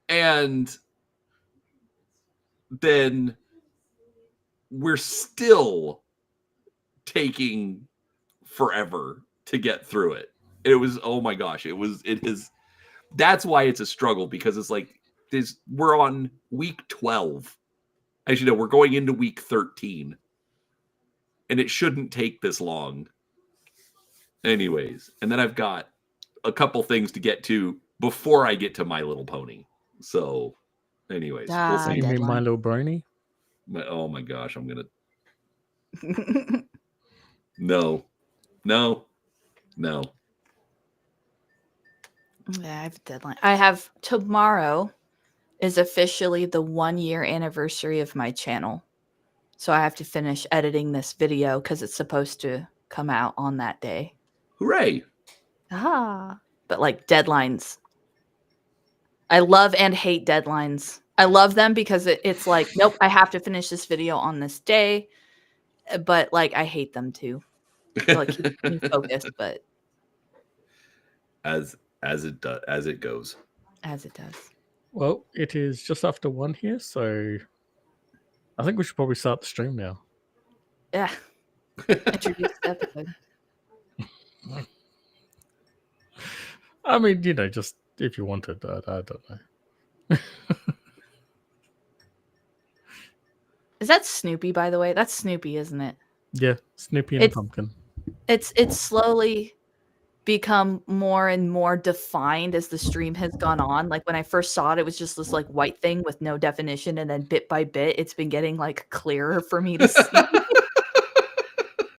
And then we're still taking forever to get through it. It was, oh my gosh, it is. That's why it's a struggle, because it's like we're on week 12. Actually, no, we're going into week 13. And it shouldn't take this long. Anyways, and then I've got a couple things to get to before I get to My Little Pony. So, anyways, we'll see. You mean My Little Brony? Oh my gosh, I'm gonna. No. Yeah, I have a deadline. I have tomorrow is officially the 1-year anniversary of my channel. So I have to finish editing this video because it's supposed to come out on that day. Hooray. But like deadlines. I love and hate deadlines. I love them because it's like, nope, I have to finish this video on this day. But like, I hate them too. They, like, keep me focused, but As it does, as it goes. as it does. Well, it is just after 1 here, so I think we should probably start the stream now. Yeah. Introduce the episode. I mean, just if you wanted, I don't know. Is that Snoopy, by the way? That's Snoopy, isn't it? Yeah, Snoopy and a pumpkin. It's slowly become more and more defined as the stream has gone on. Like when I first saw it, it was just this like white thing with no definition, and then bit by bit, it's been getting like clearer for me to see.